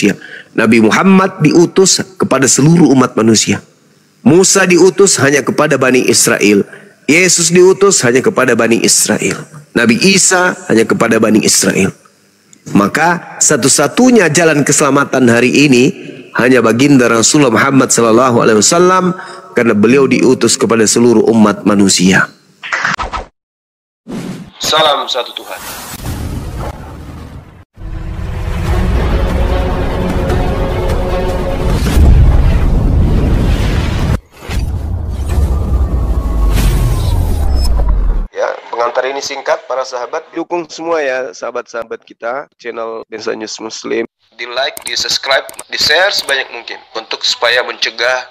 manusia. Nabi Muhammad diutus kepada seluruh umat manusia. Musa diutus hanya kepada Bani Israel. Yesus diutus hanya kepada Bani Israel. Nabi Isa hanya kepada Bani Israel. Maka satu-satunya jalan keselamatan hari ini hanya baginda Rasulullah Muhammad SAW, karena beliau diutus kepada seluruh umat manusia. Salam satu Tuhan. Pengantar ini singkat, para sahabat. Dukung semua ya sahabat-sahabat kita, channel Densa News Muslim. Di like, di subscribe, di share sebanyak mungkin, untuk supaya mencegah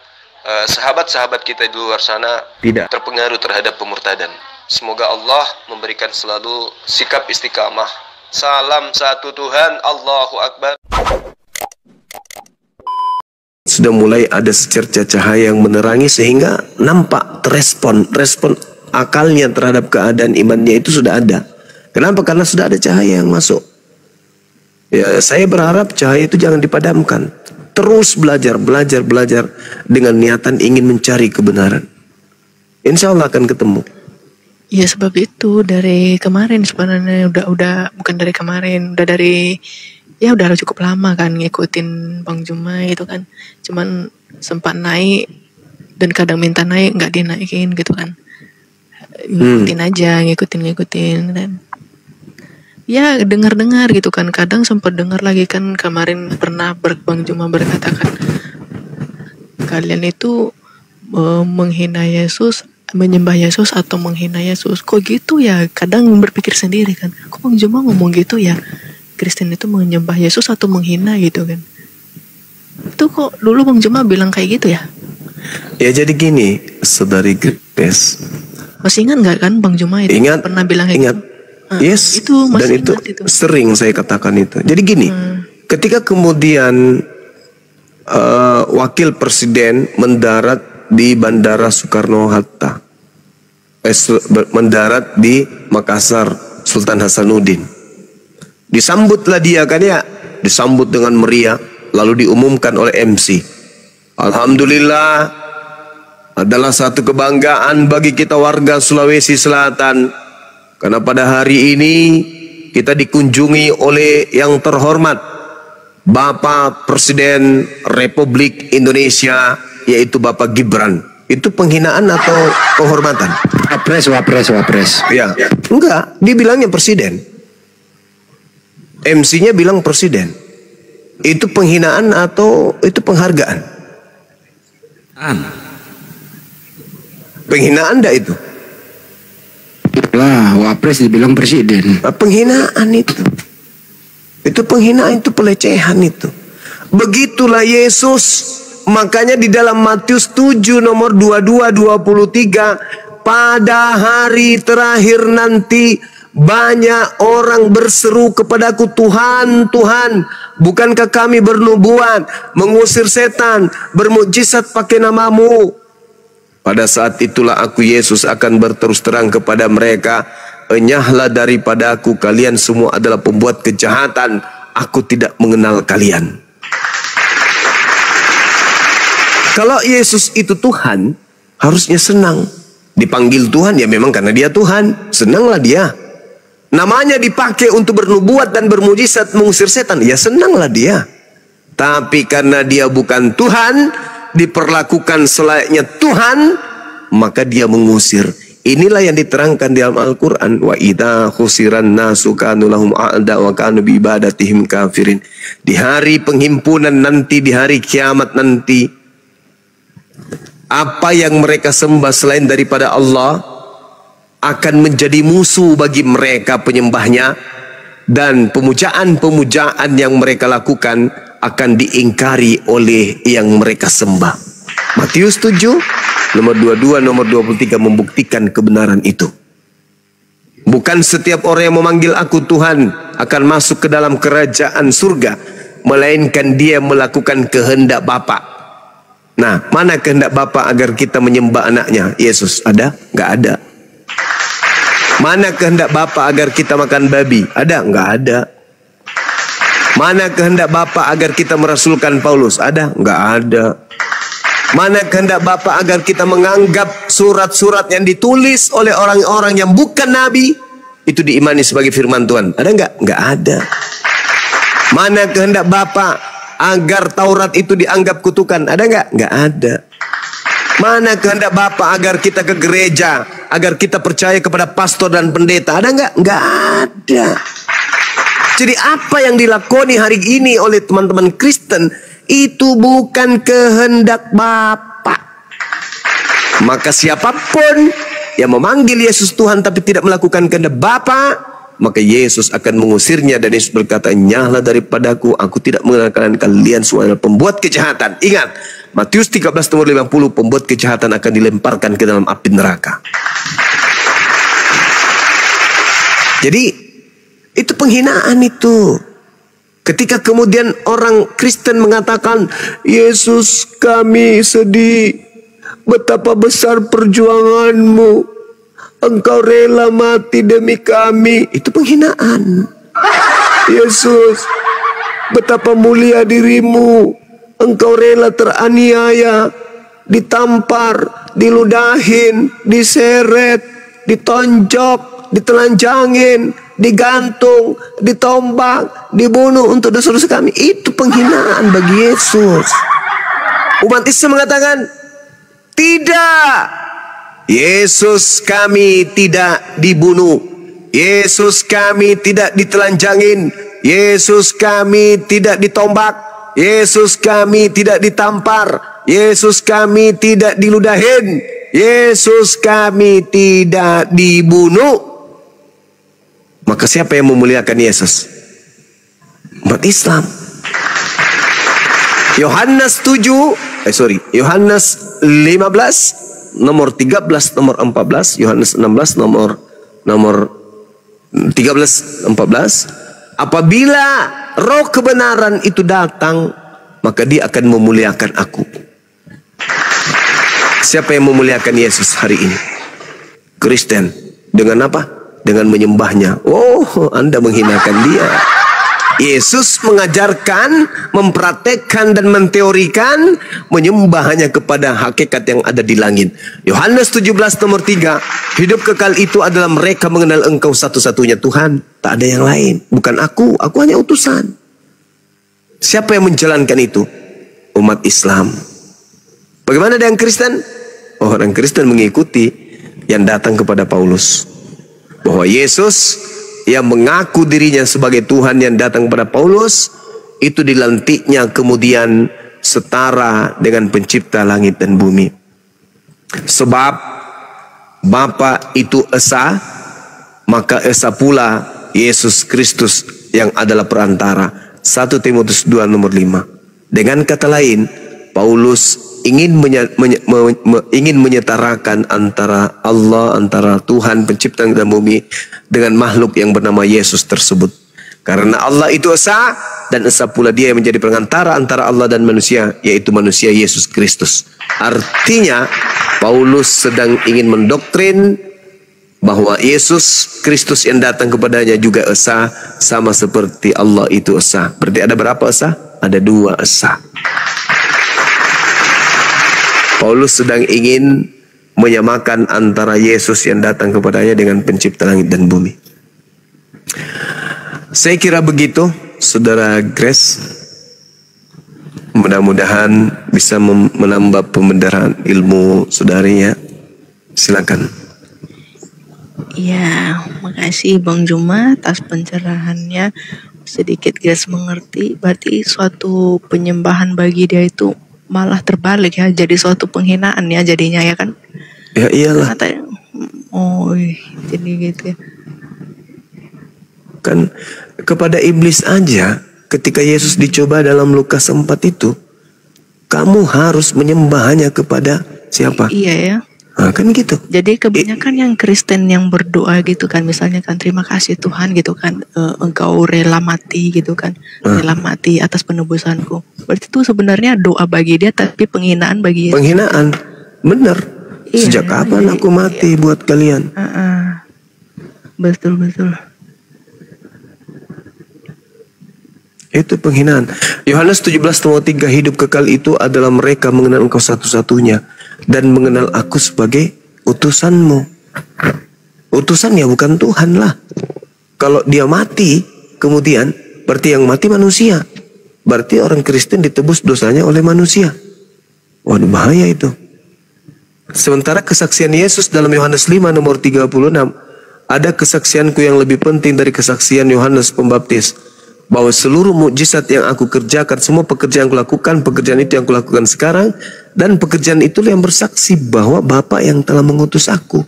sahabat-sahabat kita di luar sana tidak terpengaruh terhadap pemurtadan. Semoga Allah memberikan selalu sikap istiqamah. Salam satu Tuhan, Allahu Akbar. Sudah mulai ada secerca cahaya yang menerangi sehingga nampak respon akalnya terhadap keadaan imannya itu sudah ada. Kenapa? Karena sudah ada cahaya yang masuk. Ya, saya berharap cahaya itu jangan dipadamkan. Terus belajar dengan niatan ingin mencari kebenaran. Insya Allah akan ketemu. Ya sebab itu dari kemarin sebenarnya udah bukan dari kemarin, udah dari udah cukup lama kan ngikutin Bang Juma itu kan. Cuman sempat naik dan kadang minta naik nggak dinaikin gitu kan. Ngikutin dan ya dengar gitu kan, kadang sempat dengar lagi kan. Kemarin pernah Bang Juma berkata kan, kalian itu menghina Yesus, menyembah Yesus atau menghina Yesus. Kok gitu ya? Kadang berpikir sendiri kan, kok Bang Juma ngomong gitu ya, Kristen itu menyembah Yesus atau menghina gitu kan. Itu kok dulu Bang Juma bilang kayak gitu ya? Ya jadi gini, saudari Grace, masih ingat nggak kan Bang Juma itu ingat, pernah bilang kayak ingat. Gitu? Yes, itu dan itu sering saya katakan itu. Jadi gini, ketika kemudian wakil presiden mendarat di Bandara Soekarno-Hatta, mendarat di Makassar Sultan Hasanuddin, disambutlah dia kan ya, disambut dengan meriah, lalu diumumkan oleh MC, alhamdulillah, adalah satu kebanggaan bagi kita warga Sulawesi Selatan, karena pada hari ini kita dikunjungi oleh yang terhormat Bapak Presiden Republik Indonesia, yaitu Bapak Gibran. Itu penghinaan atau penghormatan? Wapres. Ya, enggak, dia bilangnya presiden. MC-nya bilang presiden. Itu penghinaan atau itu penghargaan? Penghinaan enggak itu? Lah, wapres dibilang presiden. Penghinaan itu. Itu penghinaan, itu pelecehan itu. Begitulah Yesus. Makanya di dalam Matius 7 nomor 22-23, pada hari terakhir nanti banyak orang berseru kepadaku, Tuhan, Tuhan, bukankah kami bernubuat, mengusir setan, bermukjizat pakai namamu? Pada saat itulah aku Yesus akan berterus terang kepada mereka, enyahlah daripada aku, kalian semua adalah pembuat kejahatan, aku tidak mengenal kalian. Kalau Yesus itu Tuhan, harusnya senang. Dipanggil Tuhan ya memang karena dia Tuhan, senanglah dia. Namanya dipakai untuk bernubuat dan bermujizat mengusir setan, ya senanglah dia. Tapi karena dia bukan Tuhan, diperlakukan selayaknya Tuhan, maka dia mengusir. Inilah yang diterangkan di dalam Al-Quran. Wa idza khusiran nasu kanu lahum a'da wa kanu bi ibadatihim kafirin. Di hari penghimpunan nanti, di hari kiamat nanti, apa yang mereka sembah selain daripada Allah akan menjadi musuh bagi mereka penyembahnya, dan pemujaan-pemujaan yang mereka lakukan akan diingkari oleh yang mereka sembah. Matius 7 nomor 22 nomor 23 membuktikan kebenaran itu. Bukan setiap orang yang memanggil aku Tuhan akan masuk ke dalam kerajaan surga, melainkan dia melakukan kehendak Bapa. Nah, mana kehendak Bapa agar kita menyembah anaknya Yesus? Ada? Nggak ada. Mana kehendak Bapa agar kita makan babi? Ada? Nggak ada. Mana kehendak Bapa agar kita merasulkan Paulus? Ada? Enggak ada. Mana kehendak Bapa agar kita menganggap surat-surat yang ditulis oleh orang-orang yang bukan nabi itu diimani sebagai firman Tuhan? Ada enggak? Enggak ada. Mana kehendak Bapa agar Taurat itu dianggap kutukan? Ada enggak? Enggak ada. Mana kehendak Bapa agar kita ke gereja, agar kita percaya kepada pastor dan pendeta? Ada enggak? Enggak ada. Jadi apa yang dilakoni hari ini oleh teman-teman Kristen itu bukan kehendak Bapa. Maka siapapun yang memanggil Yesus Tuhan tapi tidak melakukan kehendak Bapa, maka Yesus akan mengusirnya. Dan Yesus berkata, nyahlah daripadaku, aku tidak mengenalkan kalian semua adalah pembuat kejahatan. Ingat, Matius 13 nomor 50, pembuat kejahatan akan dilemparkan ke dalam api neraka. Jadi itu penghinaan itu. Ketika kemudian orang Kristen mengatakan, Yesus kami sedih, betapa besar perjuanganmu, engkau rela mati demi kami. Itu penghinaan. Yesus, betapa mulia dirimu, engkau rela teraniaya, ditampar, diludahin, diseret, ditonjok, ditelanjangin, digantung, ditombak, dibunuh untuk dosa-dosa kami. Itu penghinaan bagi Yesus. Umat Islam mengatakan, tidak, Yesus kami tidak dibunuh, Yesus kami tidak ditelanjangin, Yesus kami tidak ditombak, Yesus kami tidak ditampar, Yesus kami tidak diludahin, Yesus kami tidak dibunuh. Maka siapa yang memuliakan Yesus? Umat Islam. Yohanes 15 nomor 13 nomor 14, Yohanes 16 nomor 13 14, apabila roh kebenaran itu datang, maka dia akan memuliakan aku. Siapa yang memuliakan Yesus hari ini? Kristen. Dengan apa? Dengan menyembahnya. Oh, Anda menghinakan dia. Yesus mengajarkan, mempraktekkan dan menteorikan menyembah hanya kepada hakikat yang ada di langit. Yohanes 17 nomor 3, hidup kekal itu adalah mereka mengenal engkau satu-satunya Tuhan, tak ada yang lain. Bukan aku hanya utusan. Siapa yang menjalankan itu? Umat Islam. Bagaimana dengan Kristen? Orang Kristen mengikuti yang datang kepada Paulus. Bahwa Yesus yang mengaku dirinya sebagai Tuhan yang datang kepada Paulus, itu dilantiknya kemudian setara dengan pencipta langit dan bumi. Sebab Bapa itu esa, maka esa pula Yesus Kristus yang adalah perantara. 1 Timotius 2 nomor 5. Dengan kata lain, Paulus ingin menyetarakan antara Allah, antara Tuhan pencipta dan bumi dengan makhluk yang bernama Yesus tersebut. Karena Allah itu esa, dan esa pula dia yang menjadi perantara antara Allah dan manusia, yaitu manusia Yesus Kristus. Artinya Paulus sedang ingin mendoktrin bahwa Yesus Kristus yang datang kepadanya juga esa, sama seperti Allah itu esa. Berarti ada berapa esa? Ada 2 esa. Paulus sedang ingin menyamakan antara Yesus yang datang kepadanya dengan pencipta langit dan bumi. Saya kira begitu, Saudara Grace. Mudah-mudahan bisa menambah pembenaran ilmu saudarinya. Silakan. Ya, makasih Bang Juma atas pencerahannya. Sedikit Grace mengerti, berarti suatu penyembahan bagi dia itu malah terbalik ya, jadi suatu penghinaan ya jadinya ya kan? Ya iyalah. Jadi gitu ya. Kan kepada iblis aja ketika Yesus dicoba dalam Lukas 4 itu, kamu harus menyembah hanya kepada siapa? Iya ya. Nah, kan gitu. Jadi kebanyakan yang Kristen yang berdoa gitu kan, misalnya kan terima kasih Tuhan gitu kan, engkau rela mati gitu kan, rela mati atas penebusanku. Berarti itu sebenarnya doa bagi dia tapi penghinaan bagi Yesus. Penghinaan, bener. Iya, sejak kapan aku mati buat kalian? Betul. Itu penghinaan. Yohanes 17:3, hidup kekal itu adalah mereka mengenal Engkau satu-satunya dan mengenal Aku sebagai utusanmu. Utusan ya bukan Tuhan lah. Kalau dia mati kemudian berarti yang mati manusia. Berarti orang Kristen ditebus dosanya oleh manusia. Waduh, bahaya itu. Sementara kesaksian Yesus dalam Yohanes 5 nomor 36, ada kesaksianku yang lebih penting dari kesaksian Yohanes Pembaptis, bahwa seluruh mukjizat yang aku kerjakan, semua pekerjaan yang kulakukan, pekerjaan itu yang kulakukan sekarang, dan pekerjaan itulah yang bersaksi bahwa Bapa yang telah mengutus aku.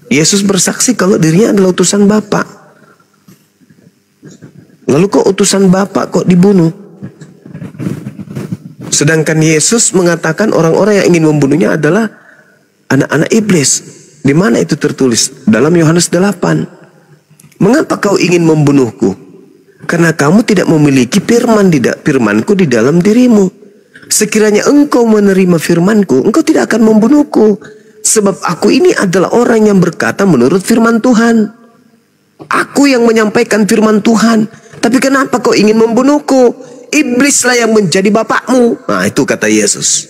Yesus bersaksi kalau dirinya adalah utusan Bapa. Lalu kok utusan Bapa kok dibunuh? Sedangkan Yesus mengatakan orang-orang yang ingin membunuhnya adalah anak-anak iblis. Di mana itu tertulis? Dalam Yohanes 8. Mengapa kau ingin membunuhku? Karena kamu tidak memiliki firmanku di dalam dirimu. Sekiranya engkau menerima firmanku, engkau tidak akan membunuhku. Sebab aku ini adalah orang yang berkata menurut firman Tuhan. Aku yang menyampaikan firman Tuhan. Tapi kenapa kau ingin membunuhku? Iblislah yang menjadi bapakmu. Nah, itu kata Yesus.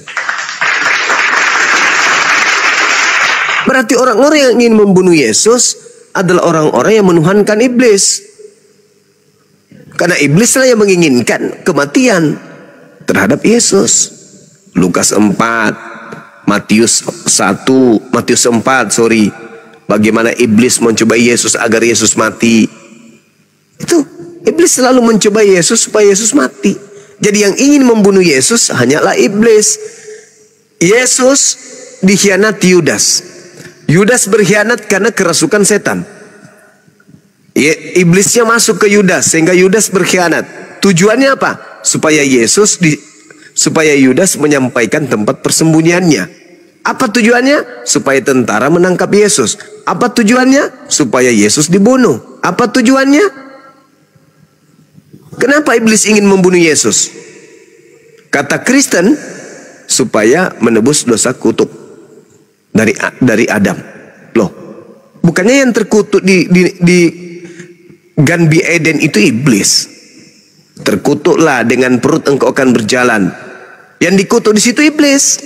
Berarti orang-orang yang ingin membunuh Yesus adalah orang-orang yang menuhankan iblis. Karena iblislah yang menginginkan kematian terhadap Yesus. Lukas 4, Matius 4, bagaimana iblis mencobai Yesus agar Yesus mati. Itu iblis selalu mencobai Yesus supaya Yesus mati. Jadi yang ingin membunuh Yesus hanyalah iblis. Yesus dikhianati Yudas. Yudas berkhianat karena kerasukan setan. Iblisnya masuk ke Yudas sehingga Yudas berkhianat. Tujuannya apa? Supaya Yudas menyampaikan tempat persembunyiannya. Apa tujuannya? Supaya tentara menangkap Yesus. Apa tujuannya? Supaya Yesus dibunuh. Apa tujuannya? Kenapa iblis ingin membunuh Yesus? Kata Kristen, supaya menebus dosa kutuk dari Adam. Loh, bukannya yang terkutuk di Ganbi Eden itu iblis? Terkutuklah dengan perut engkau akan berjalan. Yang dikutuk di situ iblis.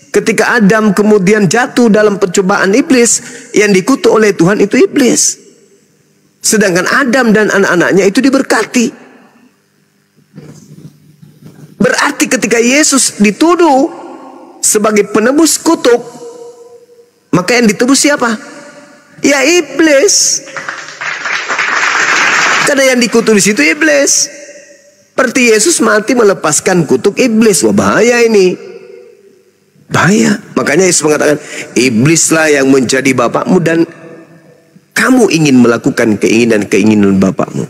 Ketika Adam kemudian jatuh dalam percobaan iblis, yang dikutuk oleh Tuhan itu iblis. Sedangkan Adam dan anak-anaknya itu diberkati. Berarti ketika Yesus dituduh sebagai penebus kutuk, maka yang ditebus siapa? Ya iblis. Karena yang dikutuk di situ iblis. Berarti Yesus mati melepaskan kutuk iblis. Wah, bahaya ini. Bahaya. Makanya Yesus mengatakan, iblislah yang menjadi bapakmu dan kamu ingin melakukan keinginan-keinginan bapakmu.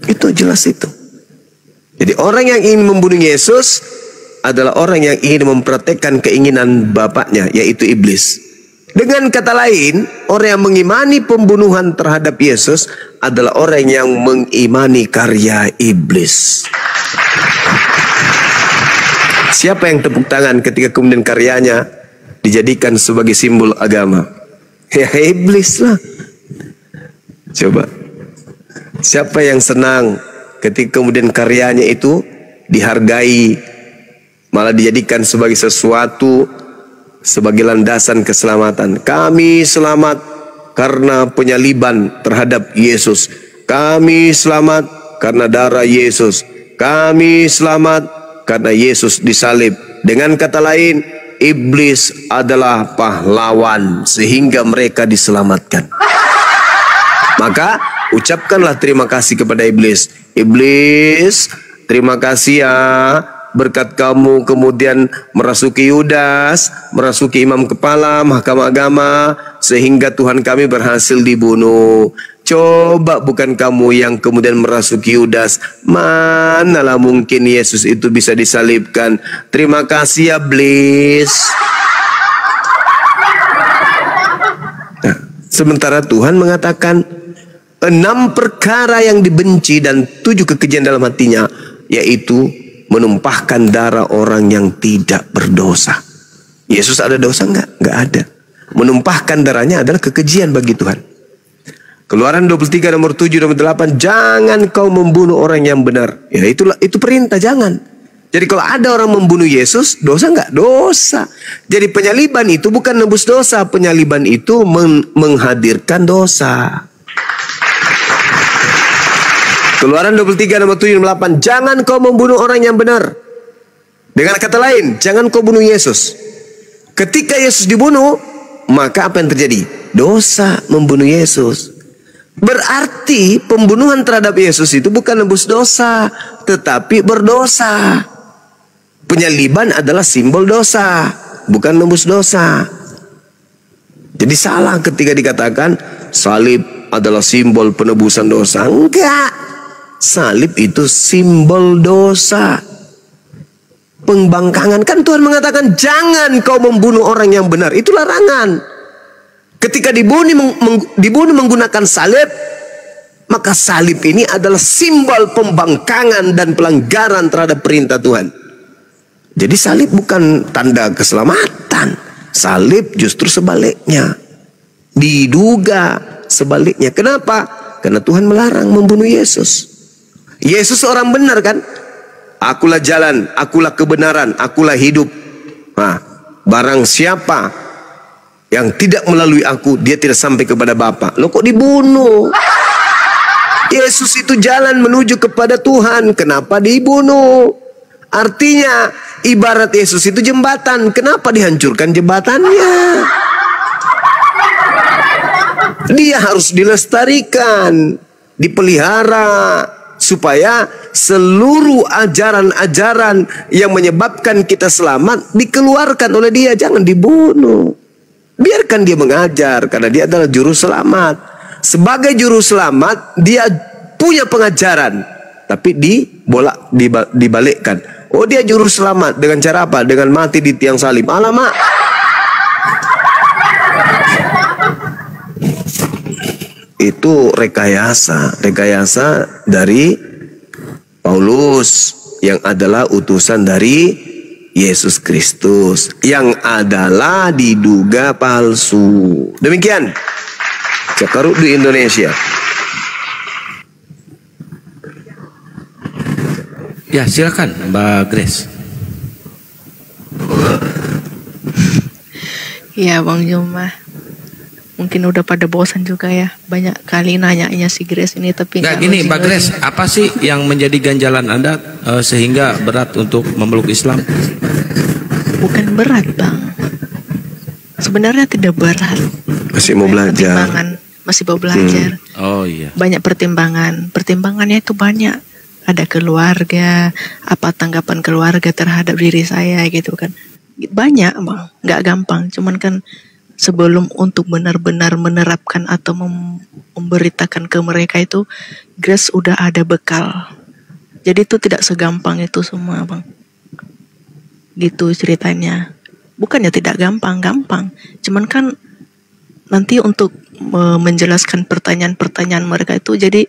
Itu jelas itu. Jadi orang yang ingin membunuh Yesus adalah orang yang ingin mempraktekkan keinginan bapaknya, yaitu iblis. Dengan kata lain, orang yang mengimani pembunuhan terhadap Yesus adalah orang yang mengimani karya iblis. Siapa yang tepuk tangan ketika kemudian karyanya dijadikan sebagai simbol agama? Ya iblis lah. Coba. Siapa yang senang ketika kemudian karyanya itu dihargai, malah dijadikan sebagai sesuatu, sebagai landasan keselamatan? Kami selamat karena penyaliban terhadap Yesus. Kami selamat karena darah Yesus. Kami selamat karena Yesus disalib. Dengan kata lain, iblis adalah pahlawan sehingga mereka diselamatkan. Maka ucapkanlah terima kasih kepada iblis. Iblis, terima kasih ya, berkat kamu kemudian merasuki Yudas, merasuki imam kepala mahkamah agama, sehingga Tuhan kami berhasil dibunuh. Coba bukan kamu yang kemudian merasuki Yudas, manalah mungkin Yesus itu bisa disalibkan. Terima kasih ya iblis. Nah, sementara Tuhan mengatakan 6 perkara yang dibenci dan 7 kekejian dalam hatinya, yaitu menumpahkan darah orang yang tidak berdosa. Yesus ada dosa enggak? Enggak ada. Menumpahkan darahnya adalah kekejian bagi Tuhan. Keluaran 23 nomor 7 nomor 8, jangan kau membunuh orang yang benar. Ya itu perintah, jangan. Jadi kalau ada orang membunuh Yesus, dosa enggak? Dosa. Jadi penyaliban itu bukan nebus dosa, penyaliban itu menghadirkan dosa. Keluaran 23 nomor 7 nomor 8, jangan kau membunuh orang yang benar. Dengan kata lain, jangan kau bunuh Yesus. Ketika Yesus dibunuh, maka apa yang terjadi? Dosa membunuh Yesus. Berarti pembunuhan terhadap Yesus itu bukan nebus dosa, tetapi berdosa. Penyaliban adalah simbol dosa, bukan nebus dosa. Jadi salah ketika dikatakan salib adalah simbol penebusan dosa. Enggak. Salib itu simbol dosa. Pembangkangan, kan Tuhan mengatakan jangan kau membunuh orang yang benar. Itu larangan. Ketika dibunuh menggunakan salib, maka salib ini adalah simbol pembangkangan dan pelanggaran terhadap perintah Tuhan. Jadi salib bukan tanda keselamatan. Salib justru sebaliknya. Diduga sebaliknya. Kenapa? Karena Tuhan melarang membunuh Yesus. Yesus orang benar kan? Akulah jalan, akulah kebenaran, akulah hidup. Nah, barang siapa yang tidak melalui aku, dia tidak sampai kepada Bapa. Loh kok dibunuh? Yesus itu jalan menuju kepada Tuhan. Kenapa dibunuh? Artinya ibarat Yesus itu jembatan. Kenapa dihancurkan jembatannya? Dia harus dilestarikan, dipelihara, supaya seluruh ajaran-ajaran yang menyebabkan kita selamat dikeluarkan oleh dia. Jangan dibunuh. Biarkan dia mengajar, karena dia adalah juru selamat. Sebagai juru selamat, dia punya pengajaran, tapi dibalikkan. Oh, dia juru selamat dengan cara apa? Dengan mati di tiang salib. Alamak. Itu rekayasa dari Paulus yang adalah utusan dari Yesus Kristus, yang adalah diduga palsu. Demikian Cakaruk di Indonesia. Ya, silakan Mbak Grace. Ya Bang Juma, mungkin udah pada bosan juga ya, banyak kali nanyanya si Grace ini, tapi nggak gini Mbak Grace, apa sih yang menjadi ganjalan Anda sehingga berat untuk memeluk Islam? Bukan berat Bang, sebenarnya tidak berat. Masih mau belajar. Masih mau belajar. Oh iya. Banyak pertimbangannya itu banyak. Ada keluarga, apa tanggapan keluarga terhadap diri saya gitu kan. Banyak Bang, nggak gampang. Cuman kan sebelum untuk benar-benar menerapkan atau memberitakan ke mereka itu, Grace udah ada bekal. Jadi itu tidak segampang itu semua Bang. Gitu ceritanya. Bukannya tidak gampang. Cuman kan nanti untuk menjelaskan pertanyaan-pertanyaan mereka itu, jadi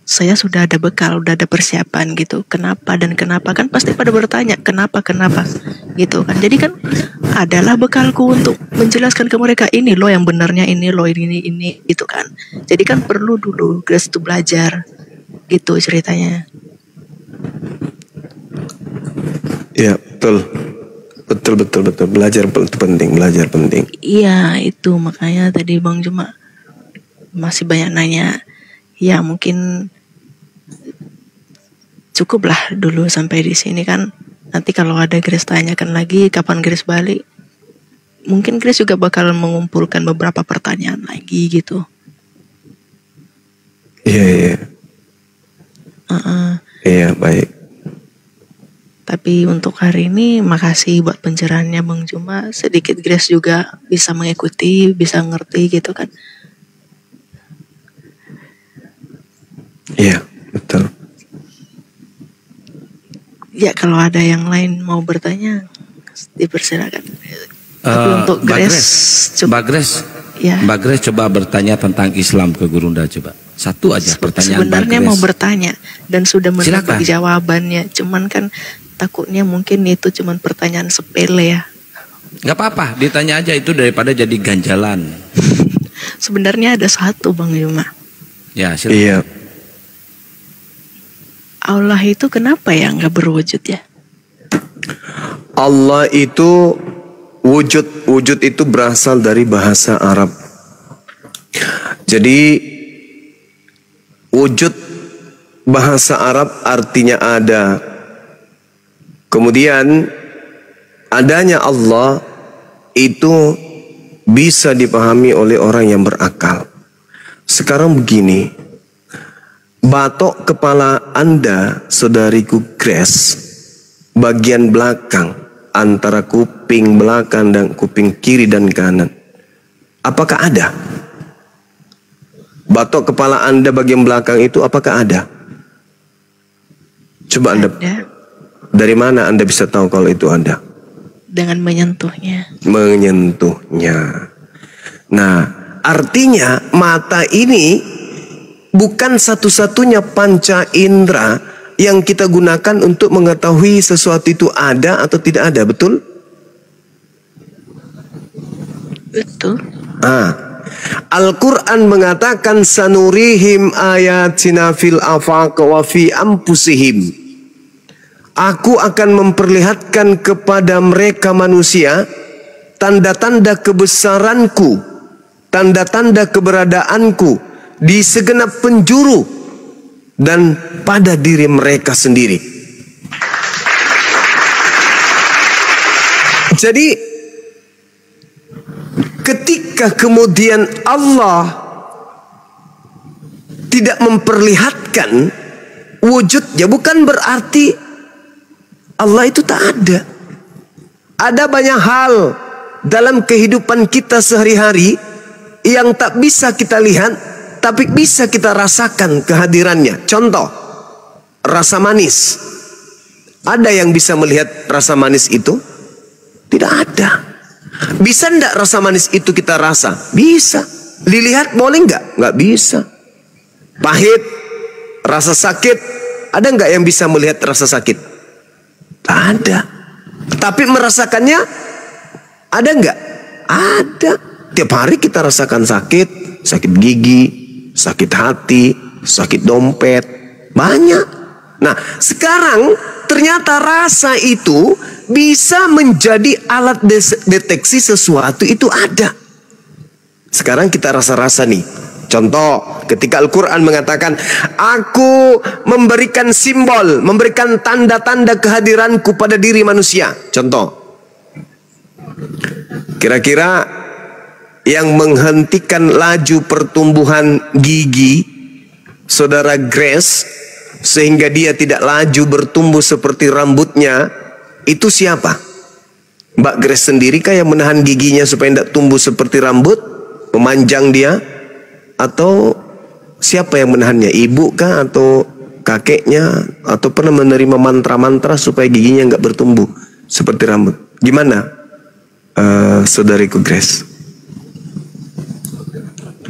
saya sudah ada bekal, udah ada persiapan gitu. Kenapa dan kenapa, kan pasti pada bertanya kenapa gitu kan. Jadi kan adalah bekalku untuk menjelaskan ke mereka, ini loh yang benarnya, ini loh ini gitu kan. Jadi kan perlu dulu Grace itu belajar gitu ceritanya. Ya betul. Belajar penting. Iya, itu makanya tadi Bang Juma masih banyak nanya. Ya mungkin cukuplah dulu sampai di sini kan. Nanti kalau ada Grace tanyakan lagi kapan Grace balik, mungkin Grace juga bakal mengumpulkan beberapa pertanyaan lagi gitu. Iya. Iya, baik. Tapi untuk hari ini makasih buat pencerahannya Bang Juma. Sedikit Grace juga bisa mengikuti, bisa ngerti gitu kan. Iya, betul. Ya kalau ada yang lain mau bertanya, dipersilakan. Tapi untuk Mbak Grace, ya. Mbak Grace coba bertanya tentang Islam ke Gurunda coba. Satu aja pertanyaan sebenarnya Mbak Grace. mau bertanya dan sudah mendapat jawabannya. Cuman kan takutnya mungkin itu cuman pertanyaan sepele ya. Gak apa-apa, ditanya aja itu daripada jadi ganjalan. Sebenarnya ada satu Bang Yuma. Ya, silakan. Iya. Allah itu kenapa ya nggak berwujud ya? Allah itu wujud itu berasal dari bahasa Arab. Jadi wujud bahasa Arab artinya ada. Kemudian adanya Allah itu bisa dipahami oleh orang yang berakal. Sekarang begini, batok kepala Anda, saudariku Grace, bagian belakang antara kuping belakang dan kuping kiri dan kanan, apakah ada? Batok kepala Anda bagian belakang itu apakah ada? Coba Anda, dari mana Anda bisa tahu kalau itu ada? Dengan menyentuhnya. Menyentuhnya. Nah, artinya mata ini bukan satu-satunya panca indera yang kita gunakan untuk mengetahui sesuatu itu ada atau tidak ada, betul? Betul. Al-Quran mengatakan sanurihim ayatina fil afaq wa fi anfusihim. Aku akan memperlihatkan kepada mereka manusia tanda-tanda kebesaranku, tanda-tanda keberadaanku di segenap penjuru dan pada diri mereka sendiri. Jadi ketika kemudian Allah tidak memperlihatkan wujudnya, bukan berarti Allah itu tak ada. Ada banyak hal dalam kehidupan kita sehari-hari yang tak bisa kita lihat, tapi bisa kita rasakan kehadirannya. Contoh, rasa manis. Ada yang bisa melihat rasa manis itu? Tidak ada. Bisa enggak rasa manis itu kita rasa? Bisa. Dilihat boleh enggak? Enggak bisa. Pahit, rasa sakit, ada enggak yang bisa melihat rasa sakit? Tak ada. Tapi merasakannya ada enggak? Ada. Tiap hari kita rasakan sakit, sakit gigi, sakit hati, sakit dompet, banyak. Nah, sekarang ternyata rasa itu bisa menjadi alat deteksi sesuatu itu ada. Sekarang kita rasa-rasa nih. Contoh, ketika Al-Quran mengatakan, aku memberikan simbol, memberikan tanda-tanda kehadiranku pada diri manusia. Contoh, kira-kira yang menghentikan laju pertumbuhan gigi saudara Grace sehingga dia tidak laju bertumbuh seperti rambutnya, itu siapa? Mbak Grace sendiri kah yang menahan giginya supaya tidak tumbuh seperti rambut, memanjang dia? Atau siapa yang menahannya? Ibu kah atau kakeknya? Atau pernah menerima mantra-mantra supaya giginya nggak bertumbuh seperti rambut? Gimana, saudariku Grace?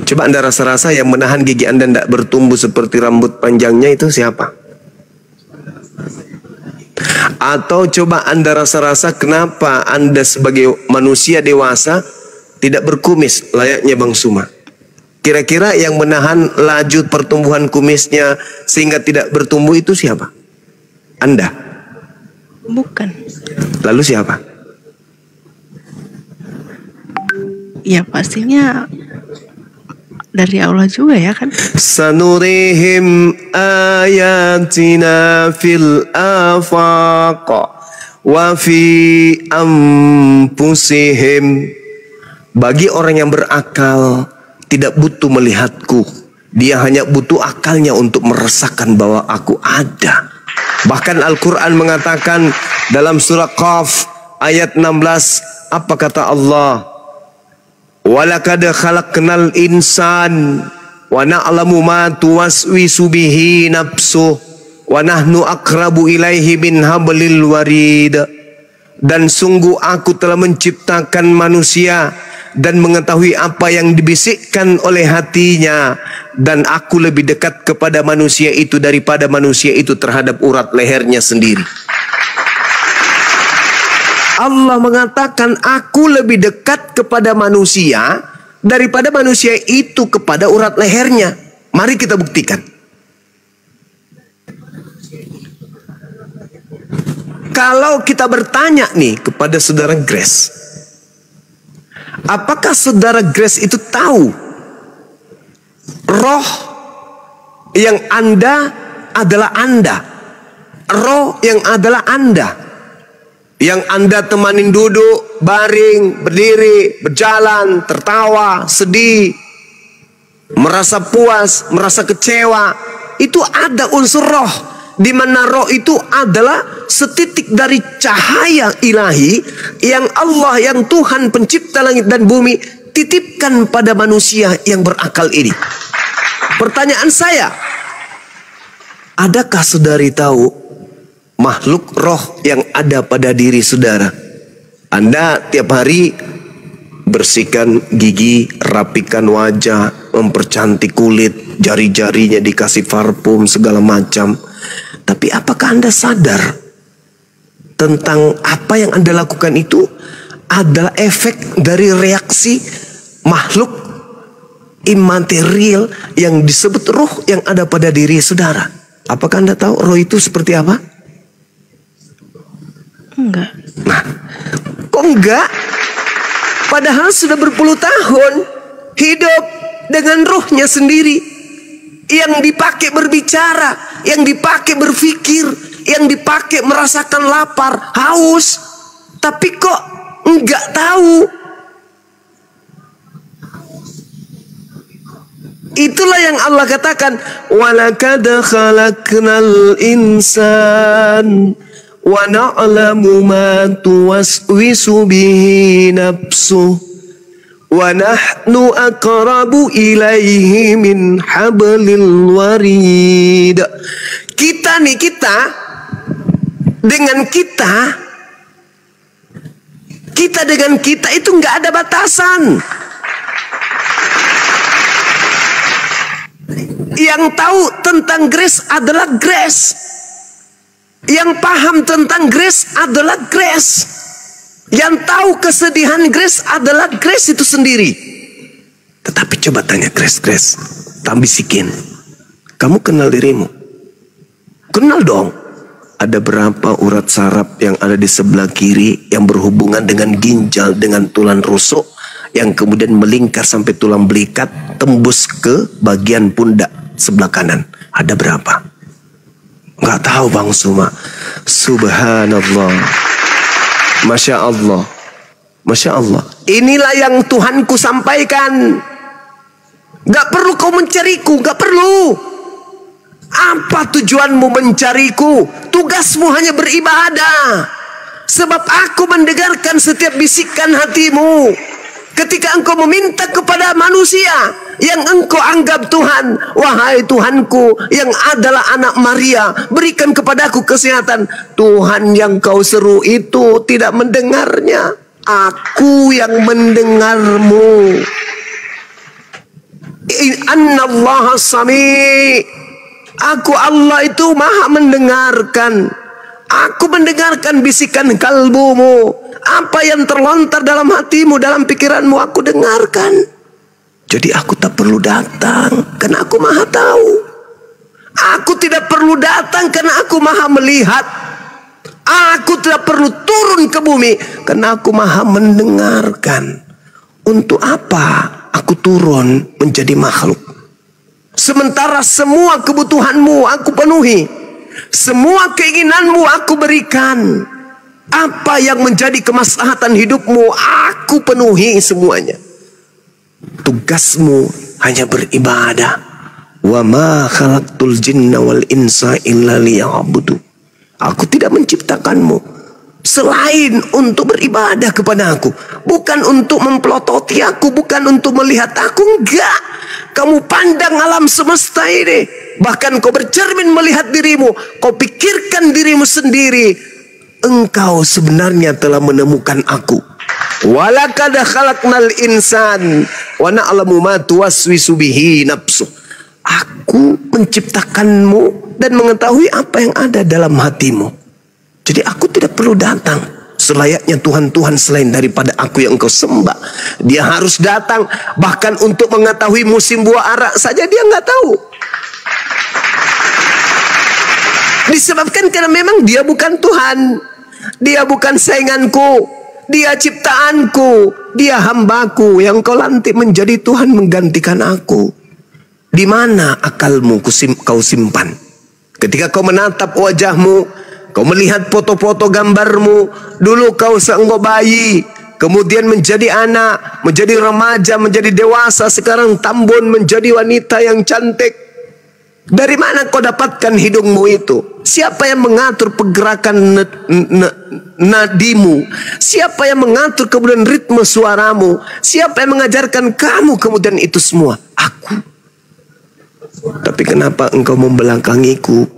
Coba Anda rasa-rasa yang menahan gigi Anda tidak bertumbuh seperti rambut panjangnya itu siapa? Atau coba Anda rasa-rasa kenapa Anda sebagai manusia dewasa tidak berkumis layaknya Bang Suma? Kira-kira yang menahan laju pertumbuhan kumisnya sehingga tidak bertumbuh itu siapa? Anda? Bukan. Lalu siapa? Ya pastinya dari Allah juga ya kan? Sanurihim ayatina fil afaq wa fi anfusihim. Bagi orang yang berakal tidak butuh melihatku, dia hanya butuh akalnya untuk merasakan bahwa aku ada. Bahkan Al-Quran mengatakan dalam surah Qaf ayat 16, apa kata Allah? Walaqad khalaqnal insan wa na'lamu ma tuwaswisu bihi nafsuh wa nahnu aqrabu ilaihi min hablil warid. Dan sungguh aku telah menciptakan manusia dan mengetahui apa yang dibisikkan oleh hatinya, dan aku lebih dekat kepada manusia itu daripada manusia itu terhadap urat lehernya sendiri. Allah mengatakan aku lebih dekat kepada manusia daripada manusia itu kepada urat lehernya. Mari kita buktikan. Kalau kita bertanya nih kepada saudara Grace, apakah saudara Grace itu tahu roh yang Anda adalah Anda? Roh yang adalah Anda, yang Anda temanin duduk, baring, berdiri, berjalan, tertawa, sedih, merasa puas, merasa kecewa, itu ada unsur roh, di mana roh itu adalah setitik dari cahaya ilahi yang Allah, yang Tuhan pencipta langit dan bumi titipkan pada manusia yang berakal ini. Pertanyaan saya, adakah saudari tahu makhluk roh yang ada pada diri saudara? Anda tiap hari bersihkan gigi, rapikan wajah, mempercantik kulit, jari-jarinya dikasih parfum segala macam. Tapi apakah Anda sadar tentang apa yang Anda lakukan itu adalah efek dari reaksi makhluk imaterial yang disebut roh yang ada pada diri saudara? Apakah Anda tahu roh itu seperti apa? Enggak. Nah, kok enggak? Padahal sudah berpuluh tahun hidup dengan rohnya sendiri, yang dipakai berbicara, yang dipakai berpikir, yang dipakai merasakan lapar, haus, tapi kok enggak tahu. Itulah yang Allah katakan, walaqad khalaqnal insan wa na'lamu ma tuwaswisu bihi nafsuh wa nahnu aqrabu ilaihi min hablil warid. Kita nih, kita dengan kita dengan kita itu nggak ada batasan. Yang tahu tentang Grace adalah Grace. Yang paham tentang Grace adalah Grace. Yang tahu kesedihan Grace adalah Grace itu sendiri. Tetapi coba tanya Grace, tak bisikin, kamu kenal dirimu? Kenal dong. Ada berapa urat saraf yang ada di sebelah kiri yang berhubungan dengan ginjal, dengan tulang rusuk, yang kemudian melingkar sampai tulang belikat, tembus ke bagian pundak sebelah kanan? Ada berapa? Nggak tahu Bang Suma. Subhanallah. Masya Allah. Masya Allah. Inilah yang Tuhanku sampaikan. Gak perlu kau mencariku, gak perlu. Apa tujuanmu mencariku? Tugasmu hanya beribadah. Sebab aku mendengarkan setiap bisikan hatimu. Ketika engkau meminta kepada manusia yang engkau anggap Tuhan, wahai Tuhanku yang adalah anak Maria, berikan kepadaku kesehatan. Tuhan yang kau seru itu tidak mendengarnya. Aku yang mendengarmu. Annallaha sami. Aku Allah itu maha mendengarkan. Aku mendengarkan bisikan kalbumu. Apa yang terlontar dalam hatimu, dalam pikiranmu, aku dengarkan. Jadi aku tak perlu datang karena aku maha tahu. Aku tidak perlu datang karena aku maha melihat. Aku tidak perlu turun ke bumi karena aku maha mendengarkan. Untuk apa aku turun menjadi makhluk? Sementara semua kebutuhanmu aku penuhi, semua keinginanmu aku berikan. Apa yang menjadi kemaslahatan hidupmu aku penuhi semuanya. Tugasmu hanya beribadah. Wa ma khalaqtul jinna wal insa illa liya'budu. Aku tidak menciptakanmu selain untuk beribadah kepada aku, bukan untuk mempelototi aku, bukan untuk melihat aku. Enggak. Kamu pandang alam semesta ini, bahkan kau bercermin melihat dirimu, kau pikirkan dirimu sendiri. Engkau sebenarnya telah menemukan aku. Walaqad khalaqnal insan wa na'lamu ma tuwaswisu bihi nafsuh. Aku menciptakanmu dan mengetahui apa yang ada dalam hatimu. Jadi aku tidak perlu datang. selayaknya Tuhan-Tuhan selain daripada aku yang engkau sembah. Dia harus datang, bahkan untuk mengetahui musim buah arak saja dia nggak tahu. Disebabkan karena memang dia bukan Tuhan, dia bukan sainganku, dia ciptaanku, dia hambaku yang kau lantik menjadi Tuhan menggantikan aku. Di mana akalmu kau simpan? Ketika kau menatap wajahmu, kau melihat foto-foto gambarmu, dulu kau seenggo bayi, kemudian menjadi anak, menjadi remaja, menjadi dewasa, sekarang tambun menjadi wanita yang cantik. Dari mana kau dapatkan hidungmu itu? Siapa yang mengatur pergerakan nadimu? Siapa yang mengatur kemudian ritme suaramu? Siapa yang mengajarkan kamu kemudian itu semua? Aku. Tapi kenapa engkau membelakangiku?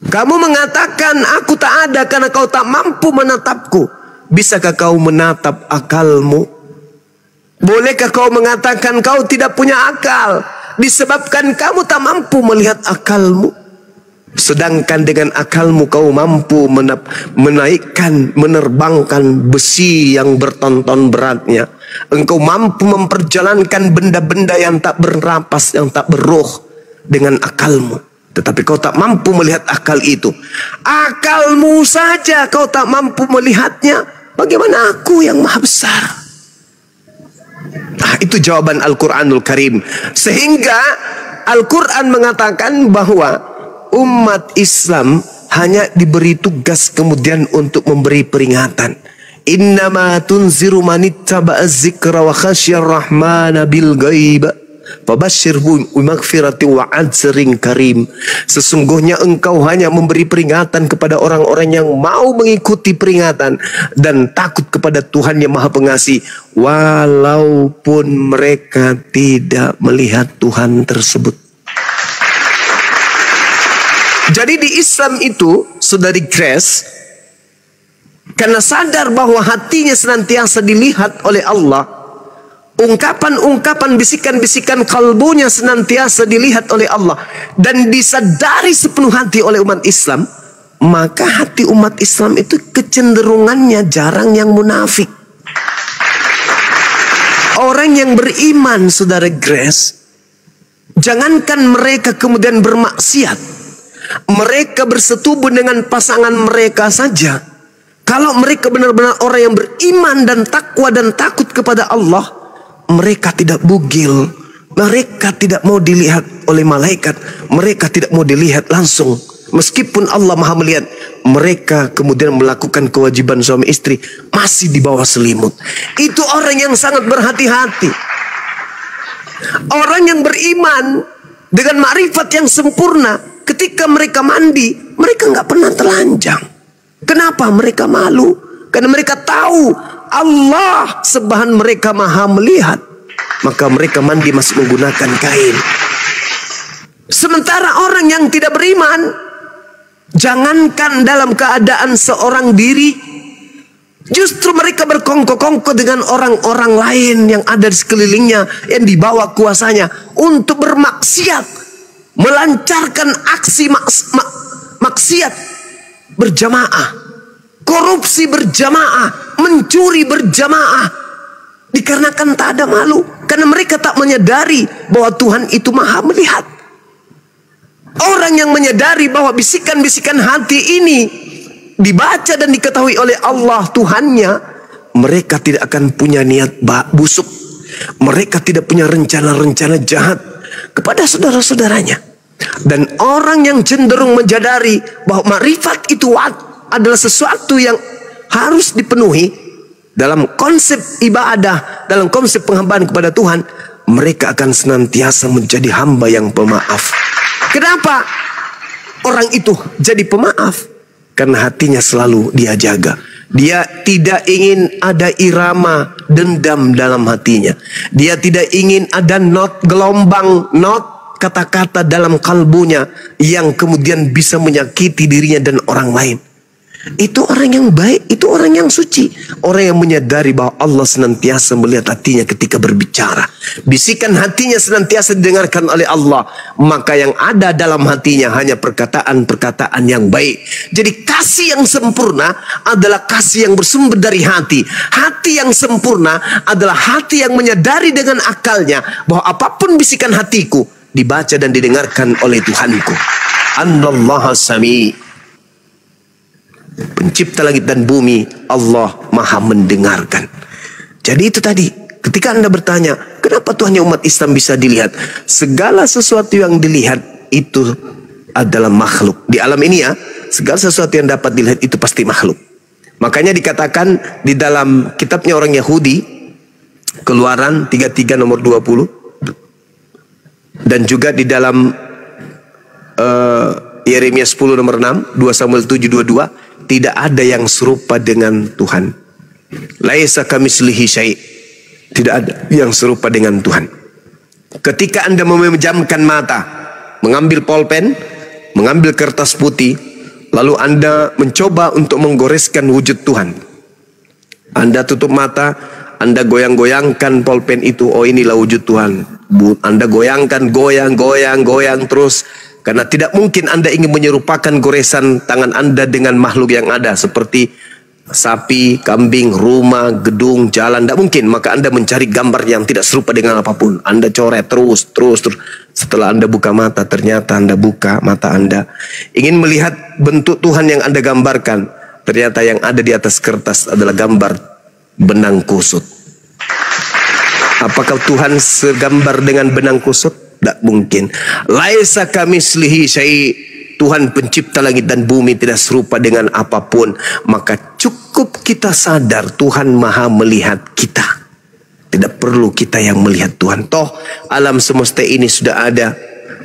Kamu mengatakan aku tak ada karena kau tak mampu menatapku. Bisakah kau menatap akalmu? Bolehkah kau mengatakan kau tidak punya akal disebabkan kamu tak mampu melihat akalmu? Sedangkan dengan akalmu kau mampu menaikkan, menerbangkan besi yang bertonton beratnya. Engkau mampu memperjalankan benda-benda yang tak bernapas, yang tak berruh dengan akalmu. Tetapi kau tak mampu melihat akal itu. Akalmu saja kau tak mampu melihatnya. Bagaimana aku yang maha besar? Nah, itu jawaban Al-Quranul Karim. Sehingga Al-Quran mengatakan bahwa umat Islam hanya diberi tugas kemudian untuk memberi peringatan. Innama tunziru manittaba'a dzikra wa khasyar rahmana bil ghaib fabashshirhum bimaghfirati wa ajrin karim. Sesungguhnya engkau hanya memberi peringatan kepada orang-orang yang mau mengikuti peringatan dan takut kepada Tuhan yang Maha Pengasih, walaupun mereka tidak melihat Tuhan tersebut. Jadi di Islam itu, saudari Grace, karena sadar bahwa hatinya senantiasa dilihat oleh Allah, ungkapan-ungkapan, bisikan-bisikan kalbunya senantiasa dilihat oleh Allah dan disadari sepenuh hati oleh umat Islam, maka hati umat Islam itu kecenderungannya jarang yang munafik. Orang yang beriman, saudara Grace, jangankan mereka kemudian bermaksiat, mereka bersetubuh dengan pasangan mereka saja, kalau mereka benar-benar orang yang beriman dan takwa dan takut kepada Allah, mereka tidak bugil, mereka tidak mau dilihat oleh malaikat, mereka tidak mau dilihat langsung. Meskipun Allah Maha melihat, mereka kemudian melakukan kewajiban suami istri masih di bawah selimut. Itu orang yang sangat berhati-hati. Orang yang beriman dengan makrifat yang sempurna, ketika mereka mandi, mereka nggak pernah telanjang. Kenapa mereka malu? Karena mereka tahu Allah sebahan mereka maha melihat. Maka mereka mandi masih menggunakan kain. Sementara orang yang tidak beriman, jangankan dalam keadaan seorang diri, justru mereka berkongko-kongko dengan orang-orang lain yang ada di sekelilingnya, yang dibawa kuasanya untuk bermaksiat, melancarkan aksi maksiat berjamaah, korupsi berjamaah, mencuri berjamaah, dikarenakan tak ada malu, karena mereka tak menyadari bahwa Tuhan itu maha melihat. Orang yang menyadari bahwa bisikan-bisikan hati ini dibaca dan diketahui oleh Allah Tuhannya, mereka tidak akan punya niat busuk, mereka tidak punya rencana-rencana jahat kepada saudara-saudaranya. Dan orang yang cenderung menyadari bahwa makrifat itu adalah sesuatu yang harus dipenuhi dalam konsep ibadah, dalam konsep penghambaan kepada Tuhan, mereka akan senantiasa menjadi hamba yang pemaaf. Kenapa orang itu jadi pemaaf? Karena hatinya selalu dia jaga. Dia tidak ingin ada irama dendam dalam hatinya. Dia tidak ingin ada not gelombang, not kata-kata dalam kalbunya yang kemudian bisa menyakiti dirinya dan orang lain. Itu orang yang baik, itu orang yang suci. Orang yang menyadari bahwa Allah senantiasa melihat hatinya ketika berbicara. Bisikan hatinya senantiasa didengarkan oleh Allah. Maka yang ada dalam hatinya hanya perkataan-perkataan yang baik. Jadi kasih yang sempurna adalah kasih yang bersumber dari hati. Hati yang sempurna adalah hati yang menyadari dengan akalnya bahwa apapun bisikan hatiku dibaca dan didengarkan oleh Tuhanku. Anallaha sami'. Pencipta langit dan bumi, Allah maha mendengarkan. Jadi itu tadi, ketika Anda bertanya, kenapa Tuhannya umat Islam bisa dilihat? Segala sesuatu yang dilihat itu adalah makhluk. Di alam ini ya, segala sesuatu yang dapat dilihat itu pasti makhluk. Makanya dikatakan di dalam kitabnya orang Yahudi, Keluaran 33 nomor 20, dan juga di dalam Yeremia 10 nomor 6, 2 Samuel 7 22, tidak ada yang serupa dengan Tuhan. Laisa kamitslihi syai'. Tidak ada yang serupa dengan Tuhan. Ketika Anda memejamkan mata, mengambil pulpen, mengambil kertas putih, lalu Anda mencoba untuk menggoreskan wujud Tuhan. Anda tutup mata, Anda goyang-goyangkan pulpen itu, oh inilah wujud Tuhan. Anda goyangkan, goyang terus. Karena tidak mungkin Anda ingin menyerupakan goresan tangan Anda dengan makhluk yang ada. Seperti sapi, kambing, rumah, gedung, jalan. Tidak mungkin. Maka Anda mencari gambar yang tidak serupa dengan apapun. Anda coret terus. Setelah Anda buka mata, ternyata Anda buka mata Anda. Ingin melihat bentuk Tuhan yang Anda gambarkan. Ternyata yang ada di atas kertas adalah gambar benang kusut. Apakah Tuhan segambar dengan benang kusut? Tidak mungkin. Laisa kamitslihi syai'. Tuhan pencipta langit dan bumi tidak serupa dengan apapun. Maka cukup kita sadar Tuhan maha melihat kita. Tidak perlu kita yang melihat Tuhan. Toh alam semesta ini sudah ada.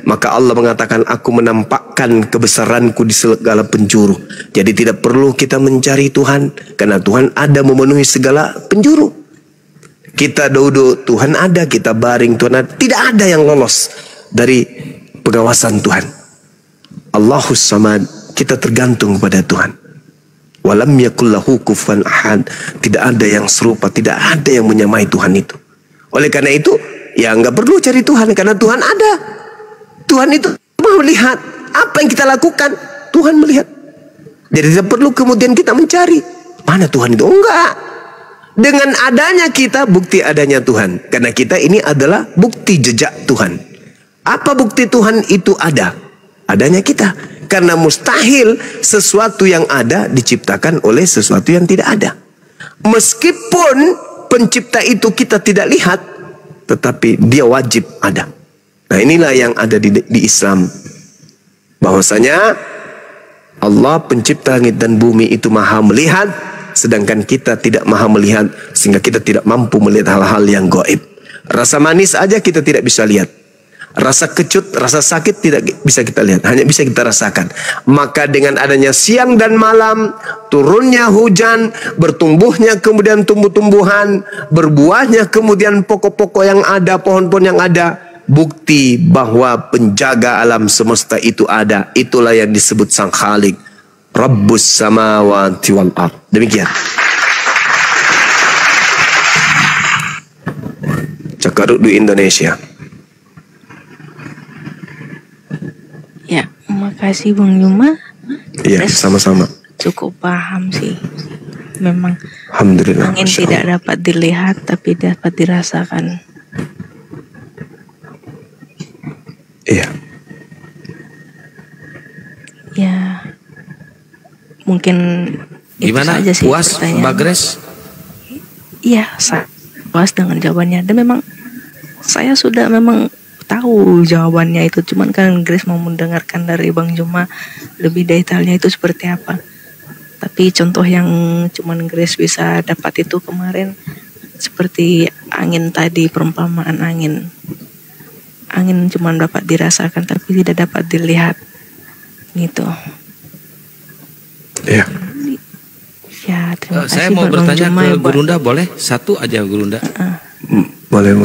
Maka Allah mengatakan, aku menampakkan kebesaranku di segala penjuru. Jadi tidak perlu kita mencari Tuhan. Karena Tuhan ada memenuhi segala penjuru. Kita duduk, Tuhan ada. Kita baring, Tuhan ada. Tidak ada yang lolos dari pengawasan Tuhan. Allahus samad. Kita tergantung pada Tuhan. Walam yakul lahu kufuwan ahad. Tidak ada yang serupa, tidak ada yang menyamai Tuhan itu. Oleh karena itu, ya nggak perlu cari Tuhan, karena Tuhan ada. Tuhan itu melihat apa yang kita lakukan. Tuhan melihat. Jadi tidak perlu kemudian kita mencari mana Tuhan itu. Enggak. Dengan adanya kita, bukti adanya Tuhan. Karena kita ini adalah bukti jejak Tuhan. Apa bukti Tuhan itu ada? Adanya kita. Karena mustahil sesuatu yang ada diciptakan oleh sesuatu yang tidak ada. Meskipun pencipta itu kita tidak lihat, tetapi dia wajib ada. Nah inilah yang ada di Islam. Bahwasanya Allah pencipta langit dan bumi itu maha melihat. Sedangkan kita tidak maha melihat, sehingga kita tidak mampu melihat hal-hal yang gaib. Rasa manis aja kita tidak bisa lihat. Rasa kecut, rasa sakit tidak bisa kita lihat. Hanya bisa kita rasakan. Maka dengan adanya siang dan malam, turunnya hujan, bertumbuhnya kemudian tumbuh-tumbuhan, berbuahnya kemudian pokok-pokok yang ada, pohon-pohon yang ada, bukti bahwa penjaga alam semesta itu ada. Itulah yang disebut Sang Khalik. Rabbus samawati wal ard. Demikian. Cakaruk di Indonesia. Ya, makasih Bang Juma. Iya, sama-sama. Cukup paham sih. Memang Alhamdulillah. angin tidak dapat dilihat tapi dapat dirasakan. Iya. Ya. Mungkin gimana? itu saja sih Puas pertanyaan. Mbak Grace? Iya, puas dengan jawabannya. Dan memang saya sudah memang tahu jawabannya itu. Cuman kan Grace mau mendengarkan dari Bang Juma lebih detailnya itu seperti apa. Tapi contoh yang cuman Grace bisa dapat itu kemarin seperti angin tadi, perumpamaan angin. Angin cuman dapat dirasakan tapi tidak dapat dilihat. Gitu. Iya. Ya, terima kasih. Saya mau Bang bertanya Juma, ke ya, Pak. Gurunda, boleh? Satu aja Gurunda. Boleh.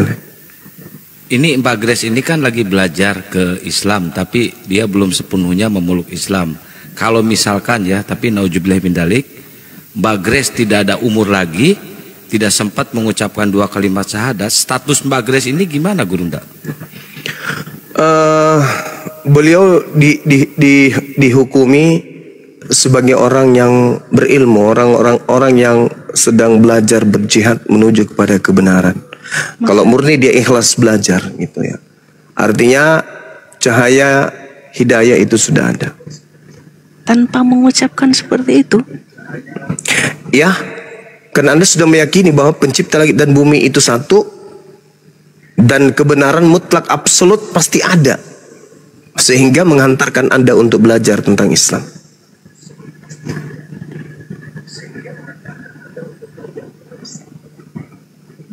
Ini Mbak Grace ini kan lagi belajar ke Islam, tapi dia belum sepenuhnya memeluk Islam. kalau misalkan ya, tapi naudzubillah min dzalik, Mbak Grace tidak ada umur lagi, tidak sempat mengucapkan 2 kalimat syahadat, status Mbak Grace ini gimana Gurunda? Beliau dihukumi sebagai orang yang berilmu, orang yang sedang belajar berjihad menuju kepada kebenaran. Kalau murni dia ikhlas belajar gitu ya. Artinya cahaya hidayah itu sudah ada. Tanpa mengucapkan seperti itu? Ya, karena Anda sudah meyakini bahwa pencipta langit dan bumi itu satu, dan kebenaran mutlak absolut pasti ada, sehingga menghantarkan Anda untuk belajar tentang Islam.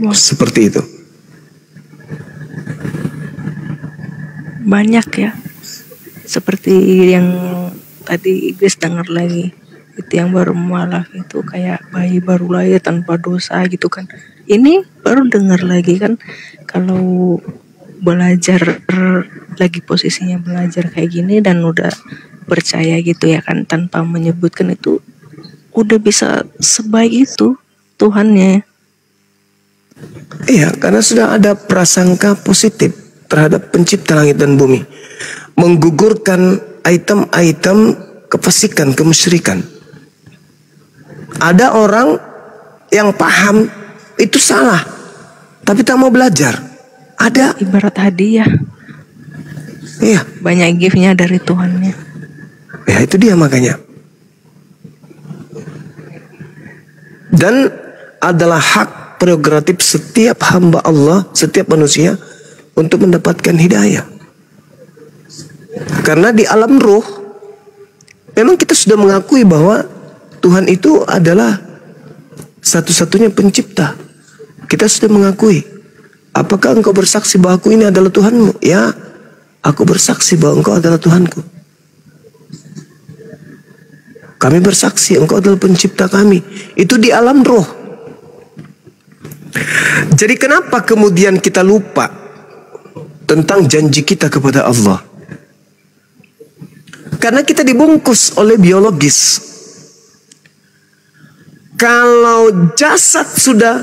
Seperti itu. Banyak ya, seperti yang tadi Igris dengar lagi, itu yang baru mualaf itu kayak bayi baru lahir tanpa dosa gitu kan. Ini baru dengar lagi kan, kalau belajar lagi posisinya belajar kayak gini dan udah percaya gitu ya kan, tanpa menyebutkan itu udah bisa sebaik itu Tuhannya. Iya, karena sudah ada prasangka positif terhadap pencipta langit dan bumi, menggugurkan item-item kefasikan, kemusyrikan. Ada orang yang paham itu salah, tapi tak mau belajar. Ada. Ibarat hadiah. Iya. Banyak gift-nya dari Tuhannya. Ya itu dia makanya. Dan adalah hak prerogatif setiap hamba Allah, setiap manusia untuk mendapatkan hidayah. Karena di alam ruh memang kita sudah mengakui bahwa Tuhan itu adalah satu-satunya pencipta. Kita sudah mengakui. Apakah engkau bersaksi bahwa aku ini adalah Tuhanmu? Ya, aku bersaksi bahwa engkau adalah Tuhanku. Kami bersaksi engkau adalah pencipta kami. Itu di alam roh. Jadi kenapa kemudian kita lupa tentang janji kita kepada Allah? Karena kita dibungkus oleh biologis. Kalau jasad sudah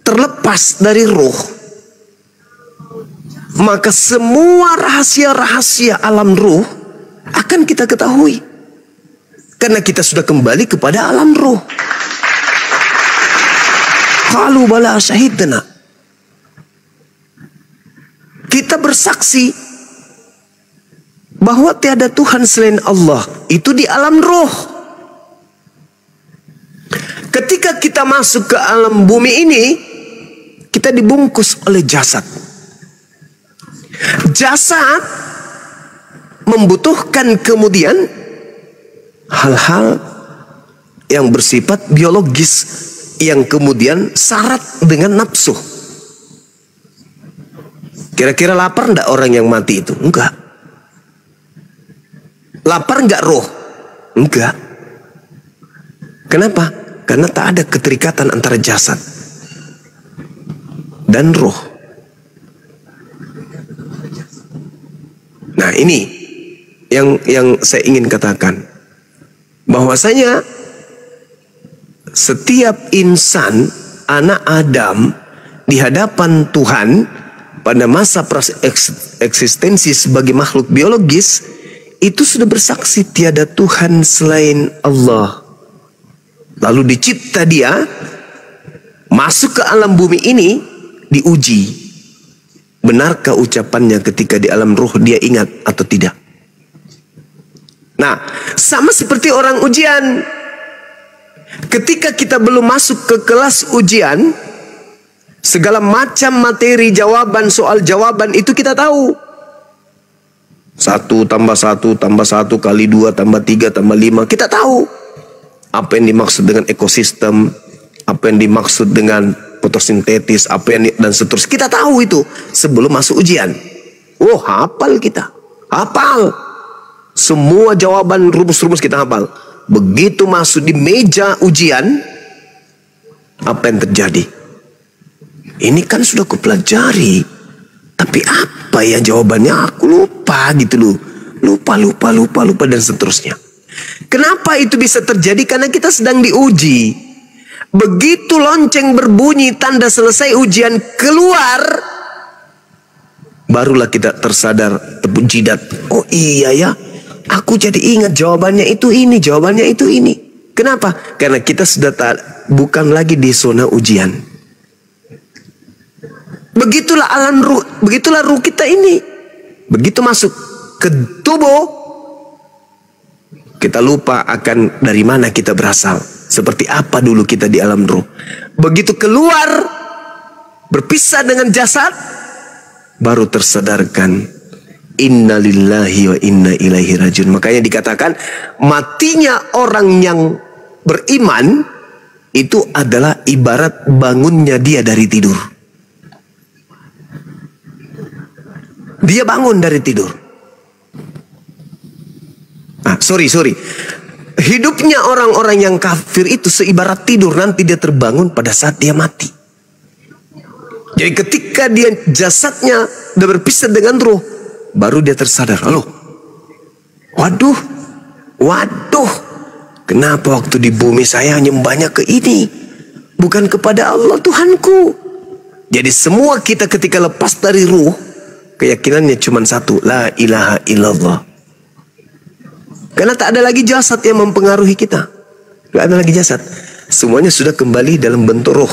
terlepas dari roh, maka semua rahasia-rahasia alam roh akan kita ketahui. Karena kita sudah kembali kepada alam roh. Qalu bala syahidna. Kita bersaksi bahwa tiada Tuhan selain Allah. Itu di alam roh. Ketika kita masuk ke alam bumi ini, kita dibungkus oleh jasad. Jasad membutuhkan kemudian hal-hal yang bersifat biologis, yang kemudian syarat dengan nafsu. Kira-kira lapar enggak orang yang mati itu? Enggak. Lapar enggak roh? Enggak. Kenapa? Karena tak ada keterikatan antara jasad dan roh. Nah ini yang saya ingin katakan, bahwasanya setiap insan, anak Adam, di hadapan Tuhan pada masa eksistensi sebagai makhluk biologis, itu sudah bersaksi tiada Tuhan selain Allah. Lalu dicipta dia, masuk ke alam bumi ini, diuji. Benarkah ucapannya ketika di alam ruh dia ingat atau tidak? Nah, sama seperti orang ujian. Ketika kita belum masuk ke kelas ujian, segala macam materi jawaban, soal jawaban itu kita tahu. 1 tambah 1 tambah 1 kali 2 tambah 3 tambah 5, kita tahu. Apa yang dimaksud dengan ekosistem, apa yang dimaksud dengan fotosintetis, apa yang dan seterusnya. Kita tahu itu sebelum masuk ujian. Oh, hafal kita. Hafal. Semua jawaban rumus-rumus kita hafal. Begitu masuk di meja ujian, apa yang terjadi? Ini kan sudah kupelajari, tapi apa ya jawabannya? Aku lupa gitu loh. lupa dan seterusnya. Kenapa itu bisa terjadi? Karena kita sedang diuji. Begitu lonceng berbunyi, tanda selesai ujian keluar, barulah kita tersadar, tepuk jidat. Oh iya ya, aku jadi ingat jawabannya itu ini, jawabannya itu ini. Kenapa? Karena kita sudah bukan lagi di zona ujian. Begitulah alam ruh, begitulah ruh kita ini. Begitu masuk ke tubuh, kita lupa akan dari mana kita berasal. Seperti apa dulu kita di alam ruh. Begitu keluar, berpisah dengan jasad, baru tersadarkan. Inna lillahi wa inna ilaihi rajiun. Makanya dikatakan matinya orang yang beriman itu adalah ibarat bangunnya dia dari tidur. Dia bangun dari tidur. Sorry. Hidupnya orang-orang yang kafir itu seibarat tidur, nanti dia terbangun pada saat dia mati. Jadi ketika dia jasadnya sudah berpisah dengan ruh, baru dia tersadar. Waduh, kenapa waktu di bumi saya nyembahnya ke ini, bukan kepada Allah Tuhanku. Jadi semua kita ketika lepas dari ruh, keyakinannya cuma satu, la ilaha illallah. Karena tak ada lagi jasad yang mempengaruhi kita. Tidak ada lagi jasad. Semuanya sudah kembali dalam bentuk roh.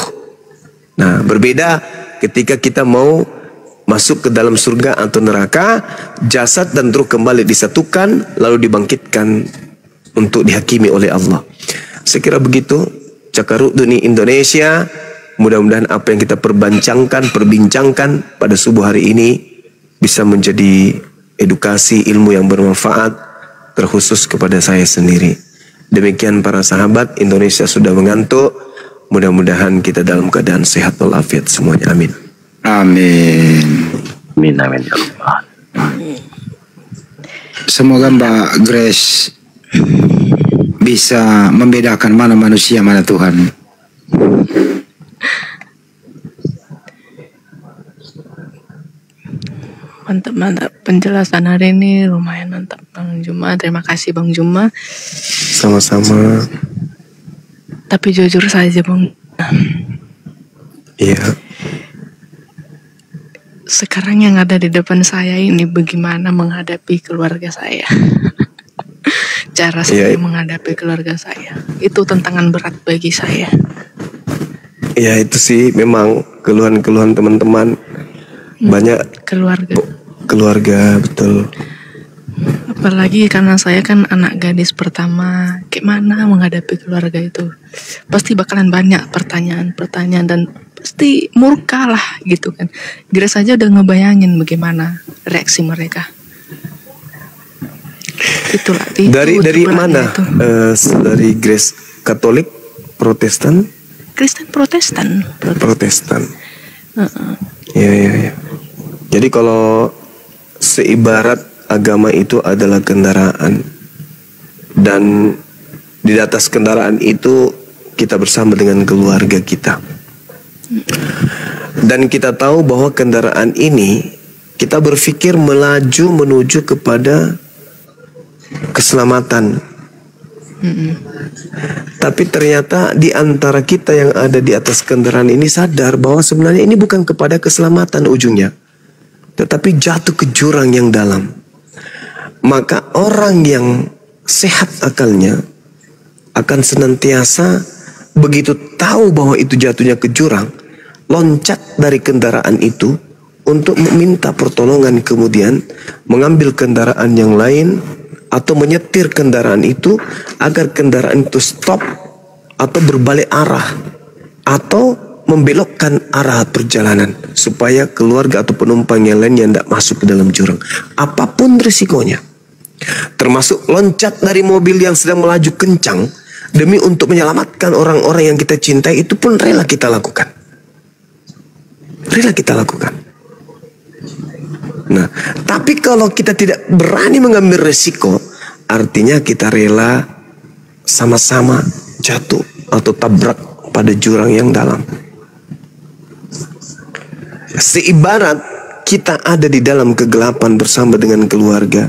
Nah, berbeda ketika kita mau masuk ke dalam surga atau neraka, jasad dan roh kembali disatukan, lalu dibangkitkan untuk dihakimi oleh Allah. Saya kira begitu. Cakaruduni Indonesia. Mudah-mudahan apa yang kita perbincangkan pada subuh hari ini bisa menjadi edukasi ilmu yang bermanfaat, terkhusus kepada saya sendiri. Demikian para sahabat, Indonesia sudah mengantuk. Mudah-mudahan kita dalam keadaan sehat walafiat semuanya. Amin. Amin. Amin ya Allah. Semoga Mbak Grace bisa membedakan mana manusia, mana Tuhan. Mantap penjelasan hari ini, lumayan mantap Bang Juma. Terima kasih Bang Juma. Sama-sama. Tapi jujur saja Bang, iya, sekarang yang ada di depan saya ini bagaimana menghadapi keluarga saya. Cara saya menghadapi keluarga saya itu tantangan berat bagi saya. Ya itu sih memang keluhan-keluhan teman-teman. Banyak keluarga betul. Apalagi karena saya kan anak gadis pertama, gimana menghadapi keluarga itu? Pasti bakalan banyak pertanyaan dan pasti murka lah gitu kan. Grace saja udah ngebayangin bagaimana reaksi mereka. Itulah. Dari mana? Dari Grace Katolik, Protestan? Kristen Protestan. Ya. Jadi kalau seibarat agama itu adalah kendaraan, dan di atas kendaraan itu kita bersama dengan keluarga kita. Dan kita tahu bahwa kendaraan ini kita berpikir melaju menuju kepada keselamatan. Tapi ternyata di antara kita yang ada di atas kendaraan ini sadar bahwa sebenarnya ini bukan kepada keselamatan ujungnya, tetapi jatuh ke jurang yang dalam. Maka orang yang sehat akalnya akan senantiasa begitu tahu bahwa itu jatuhnya ke jurang, loncat dari kendaraan itu untuk meminta pertolongan, kemudian mengambil kendaraan yang lain atau menyetir kendaraan itu agar kendaraan itu stop atau berbalik arah atau membelokkan arah perjalanan supaya keluarga atau penumpang yang lain yang tidak masuk ke dalam jurang, apapun risikonya, termasuk loncat dari mobil yang sedang melaju kencang demi untuk menyelamatkan orang-orang yang kita cintai, itu pun rela kita lakukan. Nah, tapi kalau kita tidak berani mengambil resiko, artinya kita rela sama-sama jatuh atau tabrak pada jurang yang dalam. Seibarat kita ada di dalam kegelapan bersama dengan keluarga,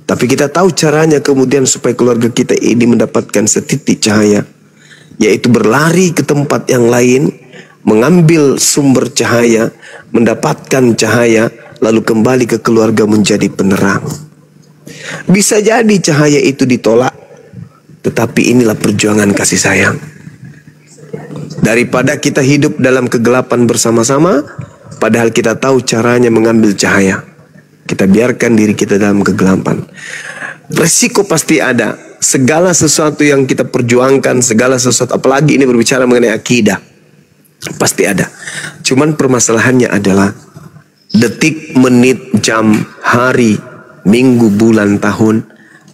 Tapi kita tahu caranya kemudian supaya keluarga kita ini mendapatkan setitik cahaya, yaitu berlari ke tempat yang lain, mengambil sumber cahaya, mendapatkan cahaya, lalu kembali ke keluarga menjadi penerang. Bisa jadi cahaya itu ditolak, tetapi inilah perjuangan kasih sayang. Daripada kita hidup dalam kegelapan bersama-sama, padahal kita tahu caranya mengambil cahaya, kita biarkan diri kita dalam kegelapan. Resiko pasti ada. Segala sesuatu yang kita perjuangkan, segala sesuatu, apalagi ini berbicara mengenai akidah, pasti ada. Cuman permasalahannya adalah detik, menit, jam, hari, minggu, bulan, tahun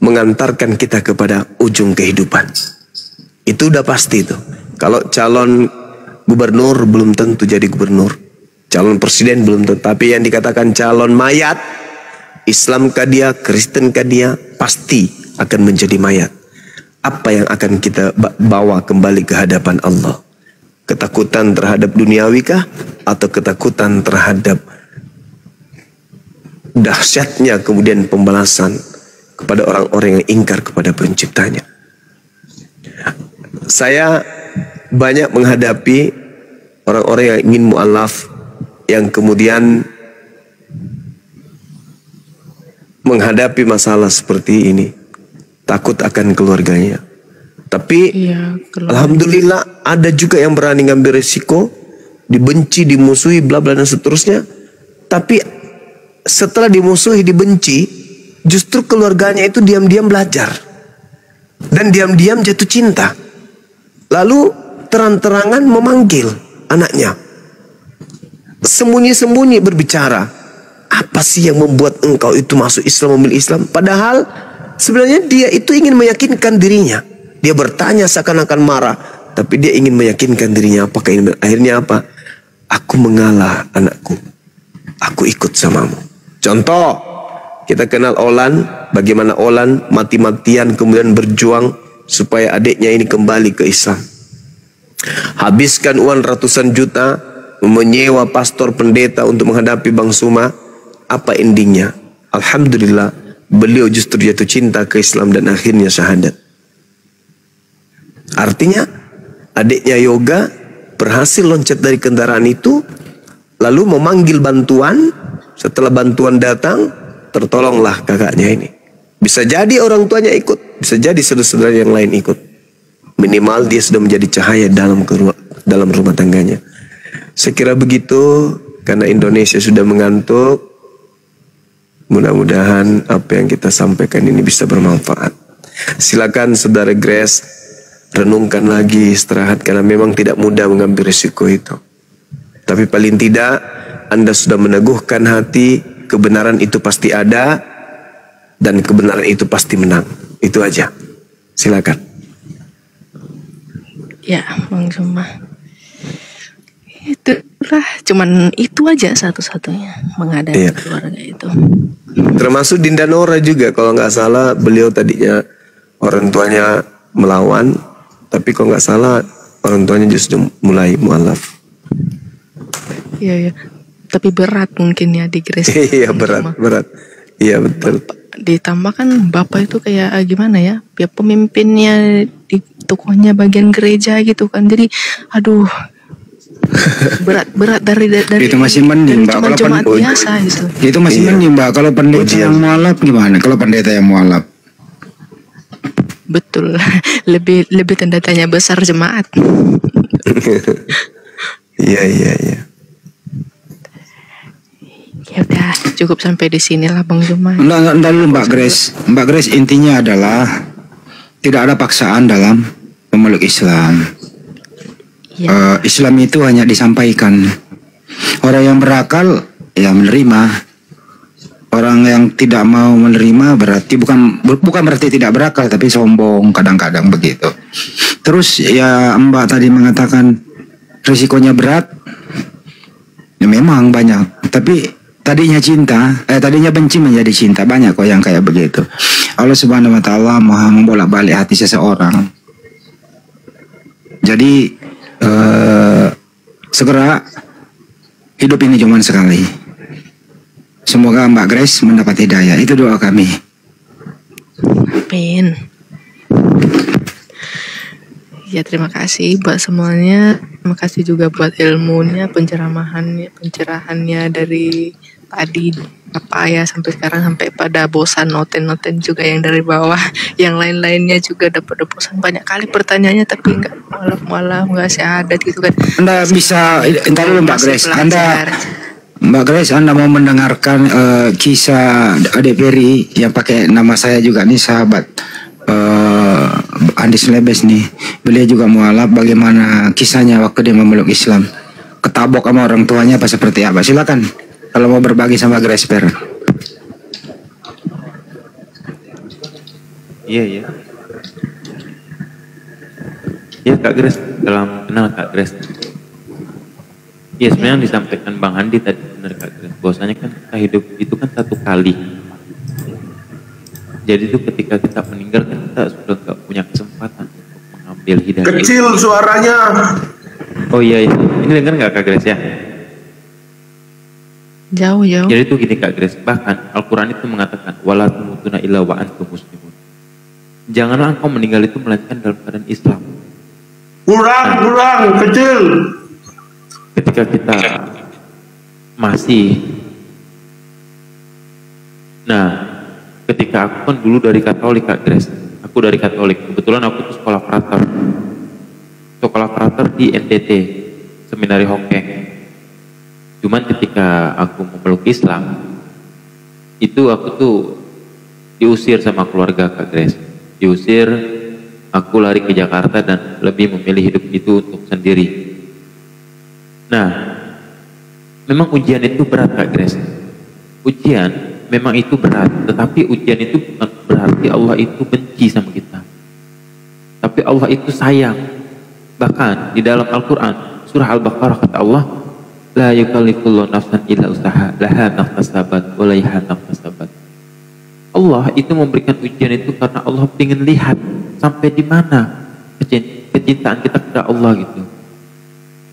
mengantarkan kita kepada ujung kehidupan. Itu udah pasti itu. Kalau calon gubernur belum tentu jadi gubernur, calon presiden belum tentu. Tapi yang dikatakan calon mayat, Islam kah dia, Kristen kah dia, pasti akan menjadi mayat. Apa yang akan kita bawa kembali ke hadapan Allah? Ketakutan terhadap duniawi kah, atau ketakutan terhadap dahsyatnya kemudian pembalasan kepada orang-orang yang ingkar kepada penciptanya? Saya banyak menghadapi orang-orang yang ingin mu'alaf, yang kemudian menghadapi masalah seperti ini, takut akan keluarganya. Tapi alhamdulillah ada juga yang berani ngambil resiko, dibenci, dimusuhi, bla bla dan seterusnya. Tapi setelah dimusuhi, dibenci, justru keluarganya itu diam-diam belajar dan diam-diam jatuh cinta. Lalu terang-terangan memanggil anaknya, sembunyi-sembunyi berbicara. Apa sih yang membuat engkau itu masuk Islam, memilih Islam? Padahal sebenarnya dia itu ingin meyakinkan dirinya. Dia bertanya seakan-akan marah, tapi dia ingin meyakinkan dirinya. Apakah ini akhirnya apa? Aku mengalah anakku, aku ikut samamu. Contoh, kita kenal Olan. Bagaimana Olan mati-matian kemudian berjuang supaya adiknya ini kembali ke Islam. Habiskan uang ratusan juta, menyewa pastor pendeta untuk menghadapi Bang Suma. Apa endingnya? Alhamdulillah, beliau justru jatuh cinta ke Islam dan akhirnya syahadat. Artinya adiknya Yoga berhasil loncat dari kendaraan itu, lalu memanggil bantuan. Setelah bantuan datang, tertolonglah kakaknya ini. Bisa jadi orang tuanya ikut, bisa jadi saudara-saudara yang lain ikut. Minimal dia sudah menjadi cahaya dalam rumah tangganya. Saya kira begitu, karena Indonesia sudah mengantuk. Mudah-mudahan apa yang kita sampaikan ini bisa bermanfaat. Silakan saudara Grace, renungkan lagi, istirahat, karena memang tidak mudah mengambil risiko itu. Tapi paling tidak Anda sudah meneguhkan hati, kebenaran itu pasti ada, dan kebenaran itu pasti menang. Itu aja. Silakan. Ya, Bang Suma. Itulah, cuman itu aja satu-satunya menghadapi keluarga itu. Termasuk Dinda Nora juga, kalau nggak salah beliau tadinya orang tuanya melawan, tapi kalau nggak salah orang tuanya justru mulai mualaf. Iya, iya. Tapi berat mungkin ya di Grace. Iya, berat. Iya, betul. Ditambah kan bapak itu kayak gimana ya? Ya pemimpinnya di tokohnya bagian gereja gitu kan. Jadi aduh, berat dari itu masih mending Mbak, kalau jemaat biasa gitu. Itu masih mending Mbak, kalau pendeta yang mualaf gimana? Kalau pendeta yang mualaf? Betul. lebih tanda tanya besar jemaat. Iya. Ya udah, cukup sampai di sini lah Bang Juma. Enggak dulu Mbak Grace. Mbak Grace, intinya adalah tidak ada paksaan dalam memeluk Islam. Ya. Islam itu hanya disampaikan. Orang yang berakal ya menerima. Orang yang tidak mau menerima berarti bukan berarti tidak berakal, tapi sombong kadang-kadang begitu. Terus ya Mbak tadi mengatakan risikonya berat. Ya memang banyak, tapi tadinya benci menjadi cinta, banyak kok yang kayak begitu. Allah Subhanahu wa taala Maha membolak-balik hati seseorang. Jadi segera, hidup ini cuma sekali. Semoga Mbak Grace mendapat hidayah, itu doa kami. Amin. Ya, terima kasih buat semuanya. Terima kasih juga buat ilmunya, pencerahannya dari tadi apa ya sampai sekarang, sampai pada bosan noten juga yang dari bawah. Yang lain-lainnya juga dapat bosan banyak kali pertanyaannya, tapi nggak malah nggak syahadat gitu kan. Anda bisa, entar dulu Mbak Grace. Mbak Grace, Anda mau mendengarkan kisah Adik Peri yang pakai nama saya juga nih, sahabat Andis Lebes nih. Beliau juga mualaf, bagaimana kisahnya waktu dia memeluk Islam. Ketabok sama orang tuanya apa seperti apa. Silakan kalau mau berbagi sama Grace Per. Iya. Iya Kak Grace, salam kenal Kak Grace. Iya, sebenarnya yang disampaikan Bang Andi tadi benar Kak Grace. Bahwasanya kan kita hidup itu kan satu kali. Jadi itu ketika kita meninggal kan kita sudah nggak punya kesempatan untuk mengambil hidayah. Kecil suaranya. Oh iya. Ini dengar nggak Kak Grace ya? Jauh. Jadi itu gini Kak Grace, bahkan Al-Quran itu mengatakan wala tamutunna illa wa antum muslimun. Janganlah engkau meninggal itu melainkan dalam keadaan Islam. Kurang, kecil. Ketika kita masih, ketika aku kan dulu dari Katolik Kak Grace, aku dari Katolik, kebetulan aku tuh sekolah frater di NTT, Seminari Hokeng. Cuman ketika aku memeluk Islam, itu aku tuh diusir sama keluarga Kak Grace. Diusir, aku lari ke Jakarta dan lebih memilih hidup itu untuk sendiri. Nah, memang ujian itu berat Kak Grace. Ujian memang itu berat, tetapi ujian itu bukan berarti Allah itu benci sama kita. Tapi Allah itu sayang. Bahkan di dalam Al-Quran, surah Al-Baqarah kata Allah, la yukallifullahu nafsan illa usaha laha maktasabat wa laiha maktasabat. Allah itu memberikan ujian itu karena Allah ingin lihat sampai di mana kecintaan kita kepada Allah gitu.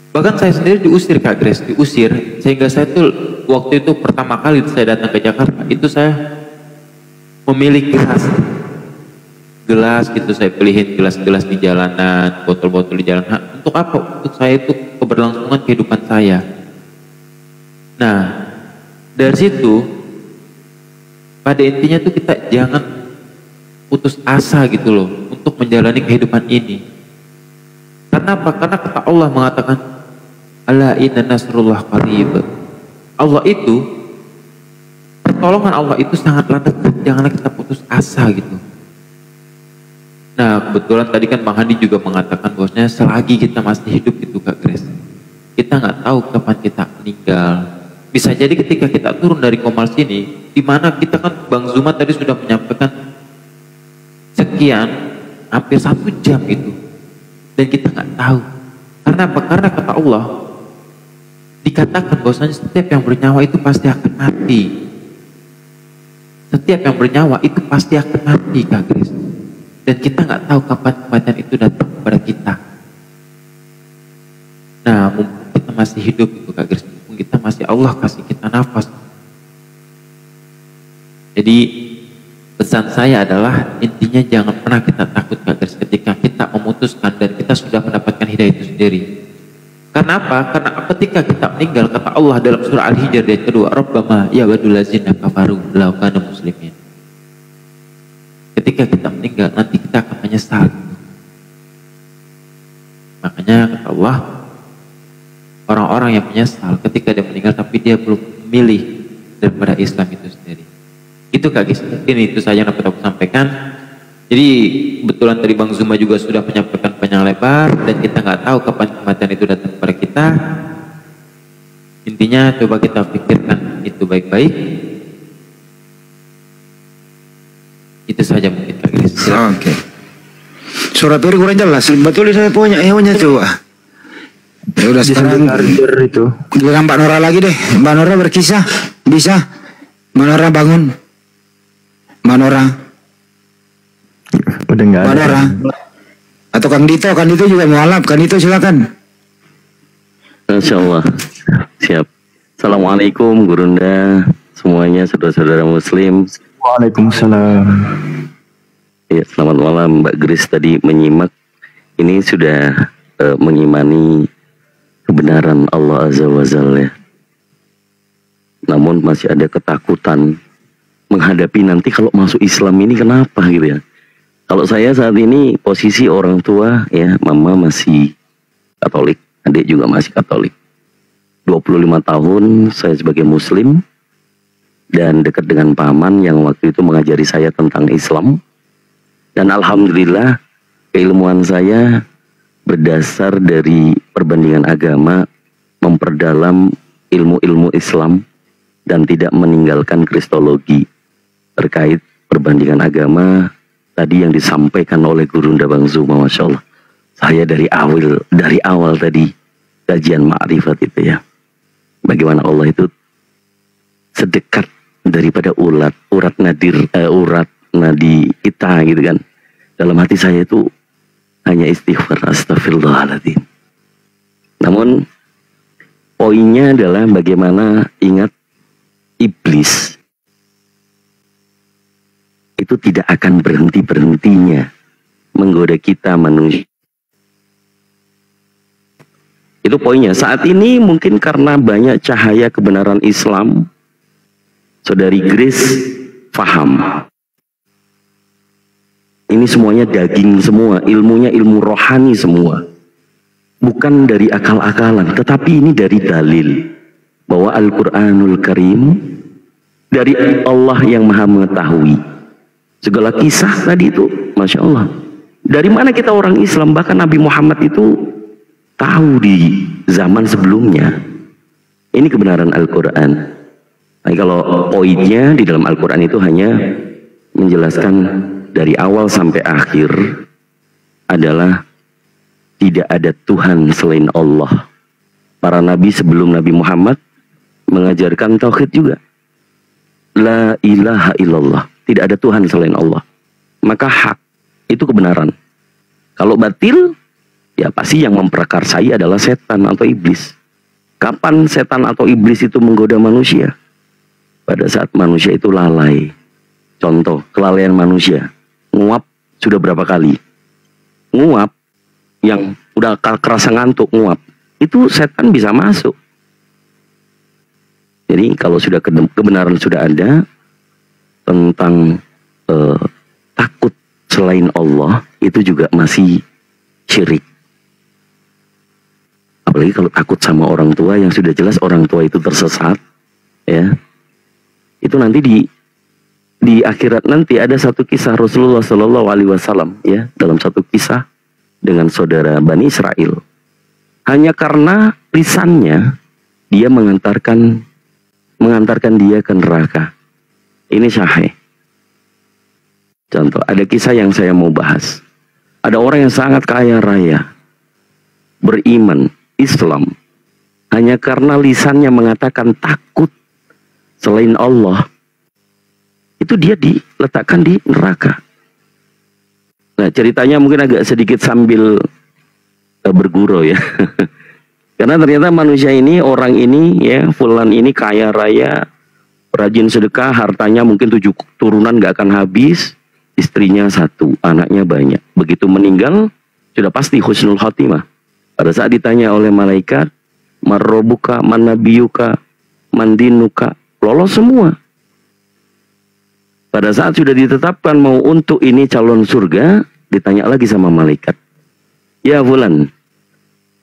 Bahkan saya sendiri diusir Kak Grace, diusir sehingga saya tuh waktu itu pertama kali saya datang ke Jakarta itu saya memilih gelas gitu, saya pilihin gelas-gelas di jalanan, botol-botol di jalanan. Untuk apa? Untuk saya itu keberlangsungan kehidupan saya. Nah, dari situ pada intinya tuh kita jangan putus asa gitu loh untuk menjalani kehidupan ini. Karena apa? Karena kata Allah mengatakan ala inna nasrullah qarib. Allah itu, pertolongan Allah itu sangatlah dekat. Janganlah kita putus asa gitu. Nah, kebetulan tadi kan Bang Handi juga mengatakan bahwasanya selagi kita masih hidup gitu Kak Grace, kita nggak tahu kapan kita meninggal. Bisa jadi ketika kita turun dari Komal sini, di mana kita kan Bang Zuma tadi sudah menyampaikan sekian, hampir 1 jam itu, dan kita nggak tahu. Karena apa? Karena kata Allah dikatakan bahwasanya setiap yang bernyawa itu pasti akan mati. Setiap yang bernyawa itu pasti akan mati Kak Grace. Dan kita nggak tahu kapan kematian itu datang kepada kita. Nah, mumpung kita masih hidup itu Kak Grace, kita masih Allah kasih kita nafas. Jadi pesan saya adalah intinya jangan pernah kita takut Kak Grace ketika kita memutuskan dan kita sudah mendapatkan hidayah itu sendiri. Karena apa? Karena ketika kita meninggal kata Allah dalam surah Al-Hijr ayat kedua, Rabbama ya wadul ladzina kafaru law kanu muslimin. Ketika kita meninggal nanti kita akan menyesal. Makanya kata Allah, orang-orang yang menyesal ketika dia meninggal tapi dia belum memilih daripada Islam itu sendiri. Itu Kak Gis, mungkin itu saja yang dapat aku sampaikan. Jadi kebetulan tadi Bang Zuma juga sudah menyampaikan panjang lebar dan kita nggak tahu kapan kematian itu datang kepada kita. Intinya coba kita pikirkan itu baik-baik. Itu saja mungkin Kak Gis. Oke. Surat Peri kurang jelas. Betul saya punya coba. Ya udah sekarang itu. Giliran Mbak Nora lagi deh. Mbak Nora berkisah. Bisa? Mbak Nora bangun. Mbak Nora. Udah enggak ada. Mbak Nora. Atau Kang Dito juga mualaf. Kang Dito silakan. Insyaallah. Siap. Assalamualaikum Gurunda, semuanya saudara-saudara muslim. Waalaikumsalam. Ya, selamat malam Mbak Grace. Tadi menyimak, ini sudah mengimani kebenaran Allah Azza wa Jalla ya. Namun masih ada ketakutan menghadapi nanti kalau masuk Islam ini kenapa gitu ya. Kalau saya saat ini posisi orang tua ya, mama masih Katolik, adik juga masih Katolik. 25 tahun saya sebagai Muslim dan dekat dengan paman yang waktu itu mengajari saya tentang Islam. Dan alhamdulillah keilmuan saya berdasar dari perbandingan agama, memperdalam ilmu-ilmu Islam dan tidak meninggalkan kristologi terkait perbandingan agama tadi yang disampaikan oleh Guru Ndabang Zuma. Masya Allah, saya dari awal tadi kajian ma'rifat itu ya, bagaimana Allah itu sedekat daripada urat nadi kita gitu kan. Dalam hati saya itu hanya istighfar, astagfirullahaladzim. Namun poinnya adalah bagaimana ingat iblis itu tidak akan berhenti-berhentinya menggoda kita manusia. Itu poinnya. Saat ini mungkin karena banyak cahaya kebenaran Islam, Saudari Grace paham. Ini semuanya daging semua, ilmunya ilmu rohani semua. Bukan dari akal-akalan, tetapi ini dari dalil. Bahwa Al-Quranul Karim dari Allah yang maha mengetahui. Segala kisah tadi itu, Masya Allah. Dari mana kita orang Islam, bahkan Nabi Muhammad itu tahu di zaman sebelumnya. Ini kebenaran Al-Quran. Nah, kalau poinnya di dalam Al-Quran itu hanya menjelaskan dari awal sampai akhir adalah tidak ada Tuhan selain Allah. Para nabi sebelum Nabi Muhammad mengajarkan tauhid juga. La ilaha illallah. Tidak ada Tuhan selain Allah. Maka hak itu kebenaran. Kalau batil, ya pasti yang memprakarsai adalah setan atau iblis. Kapan setan atau iblis itu menggoda manusia? Pada saat manusia itu lalai. Contoh, kelalaian manusia. Nguap sudah berapa kali? Nguap yang udah kerasa ngantuk nguap. Itu setan bisa masuk. Jadi kalau sudah kebenaran sudah ada tentang takut selain Allah, itu juga masih syirik. Apalagi kalau takut sama orang tua yang sudah jelas orang tua itu tersesat, ya. Itu nanti di akhirat nanti ada satu kisah Rasulullah Shallallahu Alaihi Wasallam ya, dalam satu kisah dengan saudara Bani Israel. Hanya karena lisannya dia mengantarkan dia ke neraka. Ini syahih. Contoh, ada kisah yang saya mau bahas. Ada orang yang sangat kaya raya, beriman, Islam, hanya karena lisannya mengatakan takut selain Allah, itu dia diletakkan di neraka. Nah, ceritanya mungkin agak sedikit sambil bergurau ya. Karena ternyata manusia ini, orang ini ya, fulan ini kaya raya, rajin sedekah, hartanya mungkin 7 turunan gak akan habis, istrinya 1, anaknya banyak. Begitu meninggal, sudah pasti husnul khotimah. Pada saat ditanya oleh malaikat, marrobuka, manabiyuka, mandinuka, lolos semua. Pada saat sudah ditetapkan mau untuk ini calon surga, ditanya lagi sama malaikat, ya fulan,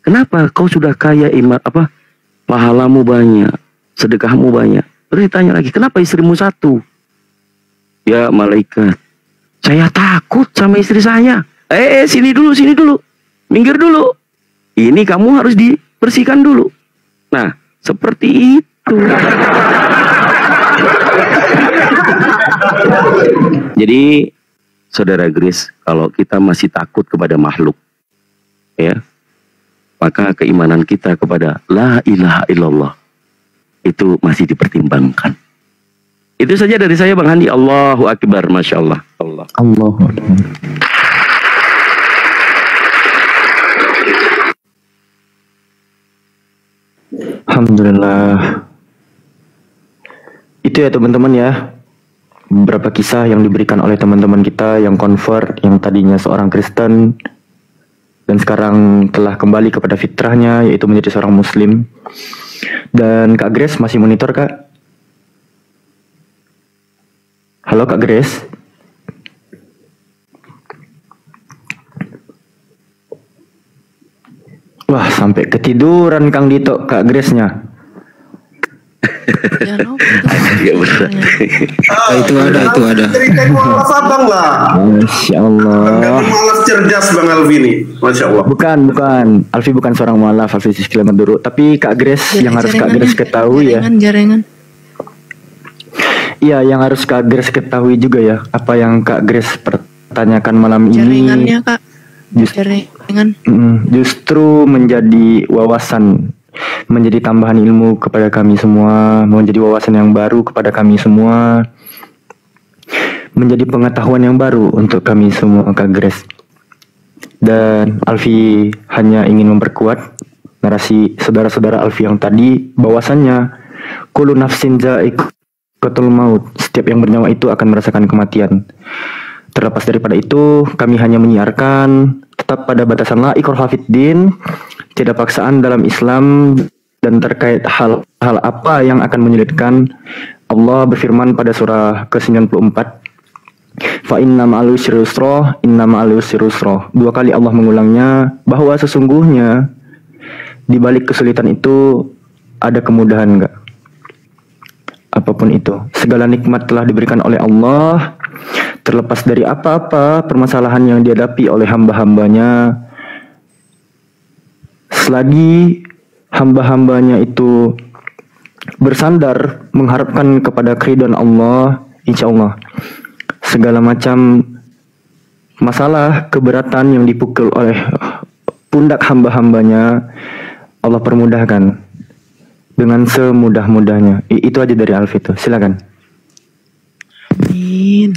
kenapa kau sudah kaya, pahalamu banyak, sedekahmu banyak? Terus ditanya lagi, kenapa istrimu 1? Ya malaikat, saya takut sama istri saya. Sini dulu, minggir dulu. Ini kamu harus dibersihkan dulu. Nah, seperti itu. Jadi, Saudara Grace, kalau kita masih takut kepada makhluk, ya, maka keimanan kita kepada La ilaha illallah itu masih dipertimbangkan. Itu saja dari saya, Bang Handi. Allahu Akbar, Masya Allah. Allahu Akbar. Alhamdulillah. Itu ya teman-teman ya, beberapa kisah yang diberikan oleh teman-teman kita yang convert, yang tadinya seorang Kristen dan sekarang telah kembali kepada fitrahnya, yaitu menjadi seorang Muslim. Dan Kak Grace masih monitor, Kak? Halo Kak Grace? Wah, sampai ketiduran Kang Dito, Kak Grace-nya. Ya, no, Itu ada. Ceritain mualaf abang lah. Masya Allah. Mualaf cerdas Bang Alfi nih, Masya Allah. Bukan. Alfi bukan seorang mualaf, Alfi disclaimer dulu. Tapi Kak Grace, yang harus Kak Grace ketahui ya. Jaringan. Iya, yang harus Kak Grace ketahui juga ya. Apa yang Kak Grace pertanyakan malam ini. Jaringannya, Kak. Jaringan. Justru menjadi wawasan, menjadi tambahan ilmu kepada kami semua, menjadi wawasan yang baru kepada kami semua, menjadi pengetahuan yang baru untuk kami semua, Kak Grace. Dan Alfi hanya ingin memperkuat narasi saudara-saudara Alfi yang tadi, bahwasannya kullu nafsin za'iqatul maut, setiap yang bernyawa itu akan merasakan kematian. Terlepas daripada itu, kami hanya menyiarkan tetap pada batasan la ikraha fiddin, tidak paksaan dalam Islam, dan terkait hal-hal apa yang akan menyulitkan. Allah berfirman pada surah ke-94, fa inna ma'al usri yusra, inna ma'al usri yusra. 2 kali Allah mengulangnya, bahwa sesungguhnya di balik kesulitan itu ada kemudahan, enggak? Apapun itu, segala nikmat telah diberikan oleh Allah, terlepas dari apa-apa permasalahan yang dihadapi oleh hamba-hambanya. Selagi hamba-hambanya itu bersandar mengharapkan kepada keridhaan Allah, insya Allah segala macam masalah, keberatan yang dipukul oleh pundak hamba-hambanya, Allah permudahkan dengan semudah-mudahnya. Itu aja dari Alfi itu. Silakan. Amin.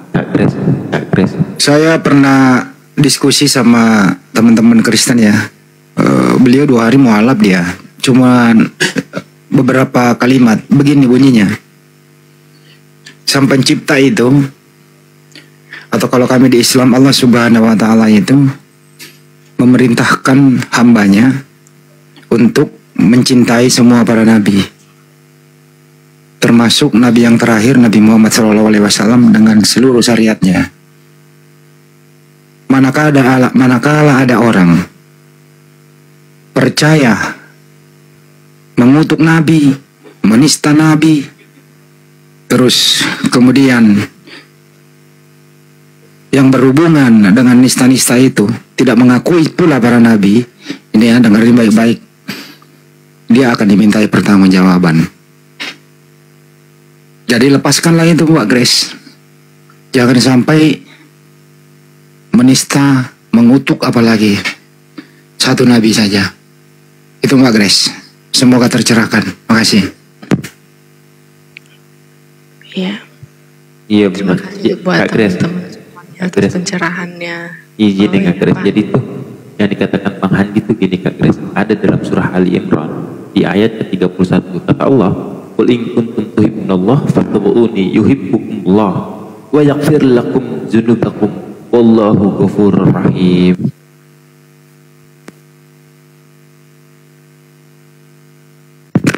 Kak Grace. Saya pernah diskusi sama teman-teman Kristen ya. Beliau 2 hari mualaf dia. Cuman beberapa kalimat begini bunyinya. Sang pencipta itu, atau kalau kami di Islam, Allah Subhanahu wa Ta'ala itu memerintahkan hambanya untuk mencintai semua para nabi, termasuk nabi yang terakhir, Nabi Muhammad SAW, dengan seluruh syariatnya. Manakala ada orang percaya, mengutuk nabi, menista nabi, terus kemudian yang berhubungan dengan nista-nista itu tidak mengakui itulah para nabi, ini ya, dengerin baik-baik, dia akan dimintai pertanggungjawaban. Jadi lepaskanlah itu, Mbak Grace. Jangan sampai menista, mengutuk, apalagi satu nabi saja. Itu Mbak Grace. Semoga tercerahkan. Makasih. Iya. Iya Terima benar. kasih buat Kak Grace. teman-teman semuanya atas pencerahannya. Izin Oh, Kak Grace. Pak. Jadi tuh yang dikatakan Bang Handi tuh gini Kak Grace. Ada dalam surah Ali Imran di ayat ke-31 kata Allah, "Qul in kuntum tuhibbunallah fattabi'uni yuhibbukumullah wa yaghfir lakum dzunubakum wallahu ghafurur rahim."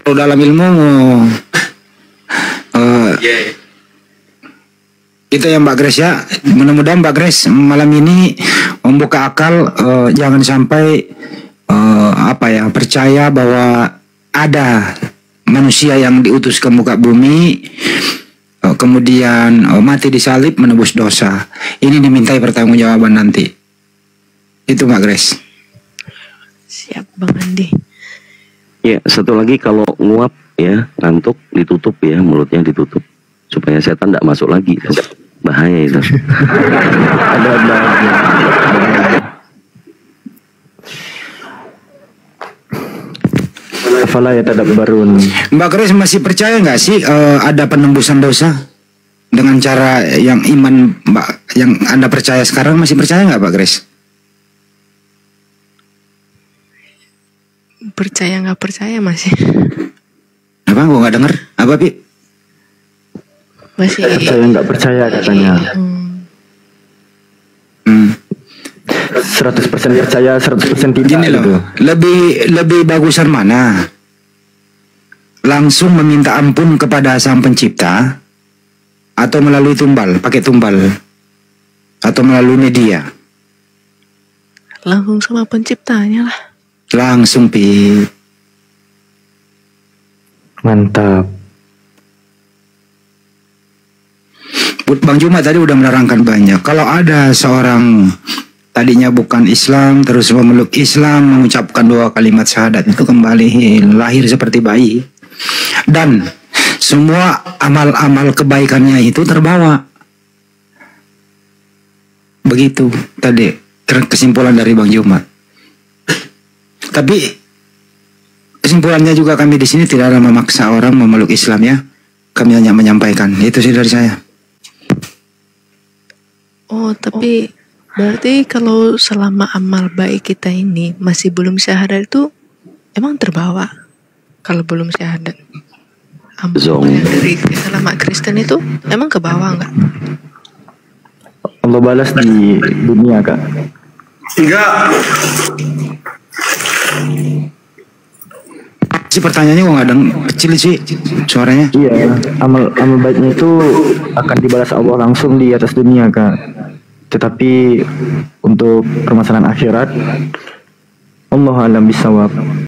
Kalau dalam ilmu itu ya Mbak Grace ya. Mudah-mudahan Mbak Grace malam ini membuka akal, jangan sampai percaya bahwa ada manusia yang diutus ke muka bumi, kemudian mati disalib menebus dosa. Ini dimintai pertanggungjawaban nanti. Itu Mbak Grace. Siap Bang Andi. Ya, satu lagi, kalau nguap ya, ngantuk, ditutup ya, mulutnya ditutup supaya setan tidak masuk lagi. Bahaya itu. Ada. Fala yatadabbarun. Mbak Grace masih percaya nggak sih ada penembusan dosa dengan cara yang iman Mbak, yang Anda percaya sekarang? Masih percaya nggak Mbak Grace? Percaya nggak percaya masih. Apa? Gua nggak denger. Apa Pi? Masih. Saya nggak percaya katanya. 100% percaya, 100% tidak. Gini gitu. loh, lebih bagusan mana? Langsung meminta ampun kepada Sang Pencipta, atau melalui tumbal, pakai tumbal, atau melalui media? Langsung sama penciptanya lah. Langsung, Pi. Mantap. Bang Juma tadi udah menerangkan banyak. Kalau ada seorang tadinya bukan Islam, terus memeluk Islam, mengucapkan 2 kalimat syahadat, itu kembali lahir seperti bayi. Dan semua amal-amal kebaikannya itu terbawa. Begitu tadi kesimpulan dari Bang Juma. Tapi kesimpulannya juga kami di sini tidak ada memaksa orang memeluk Islam ya. Kami hanya menyampaikan. Itu sih dari saya. Oh, tapi berarti kalau selama amal baik kita ini masih belum syahadat itu emang terbawa? Kalau belum syahadat, amal yang dari selama Kristen itu emang ke bawah nggak? Allah balas di dunia, Kak. Enggak. Si pertanyaannya kok kadang kecil sih suaranya. Iya, amal baiknya itu akan dibalas Allah langsung di atas dunia, Kak. Tetapi untuk permasalahan akhirat, Allah alam bisawab.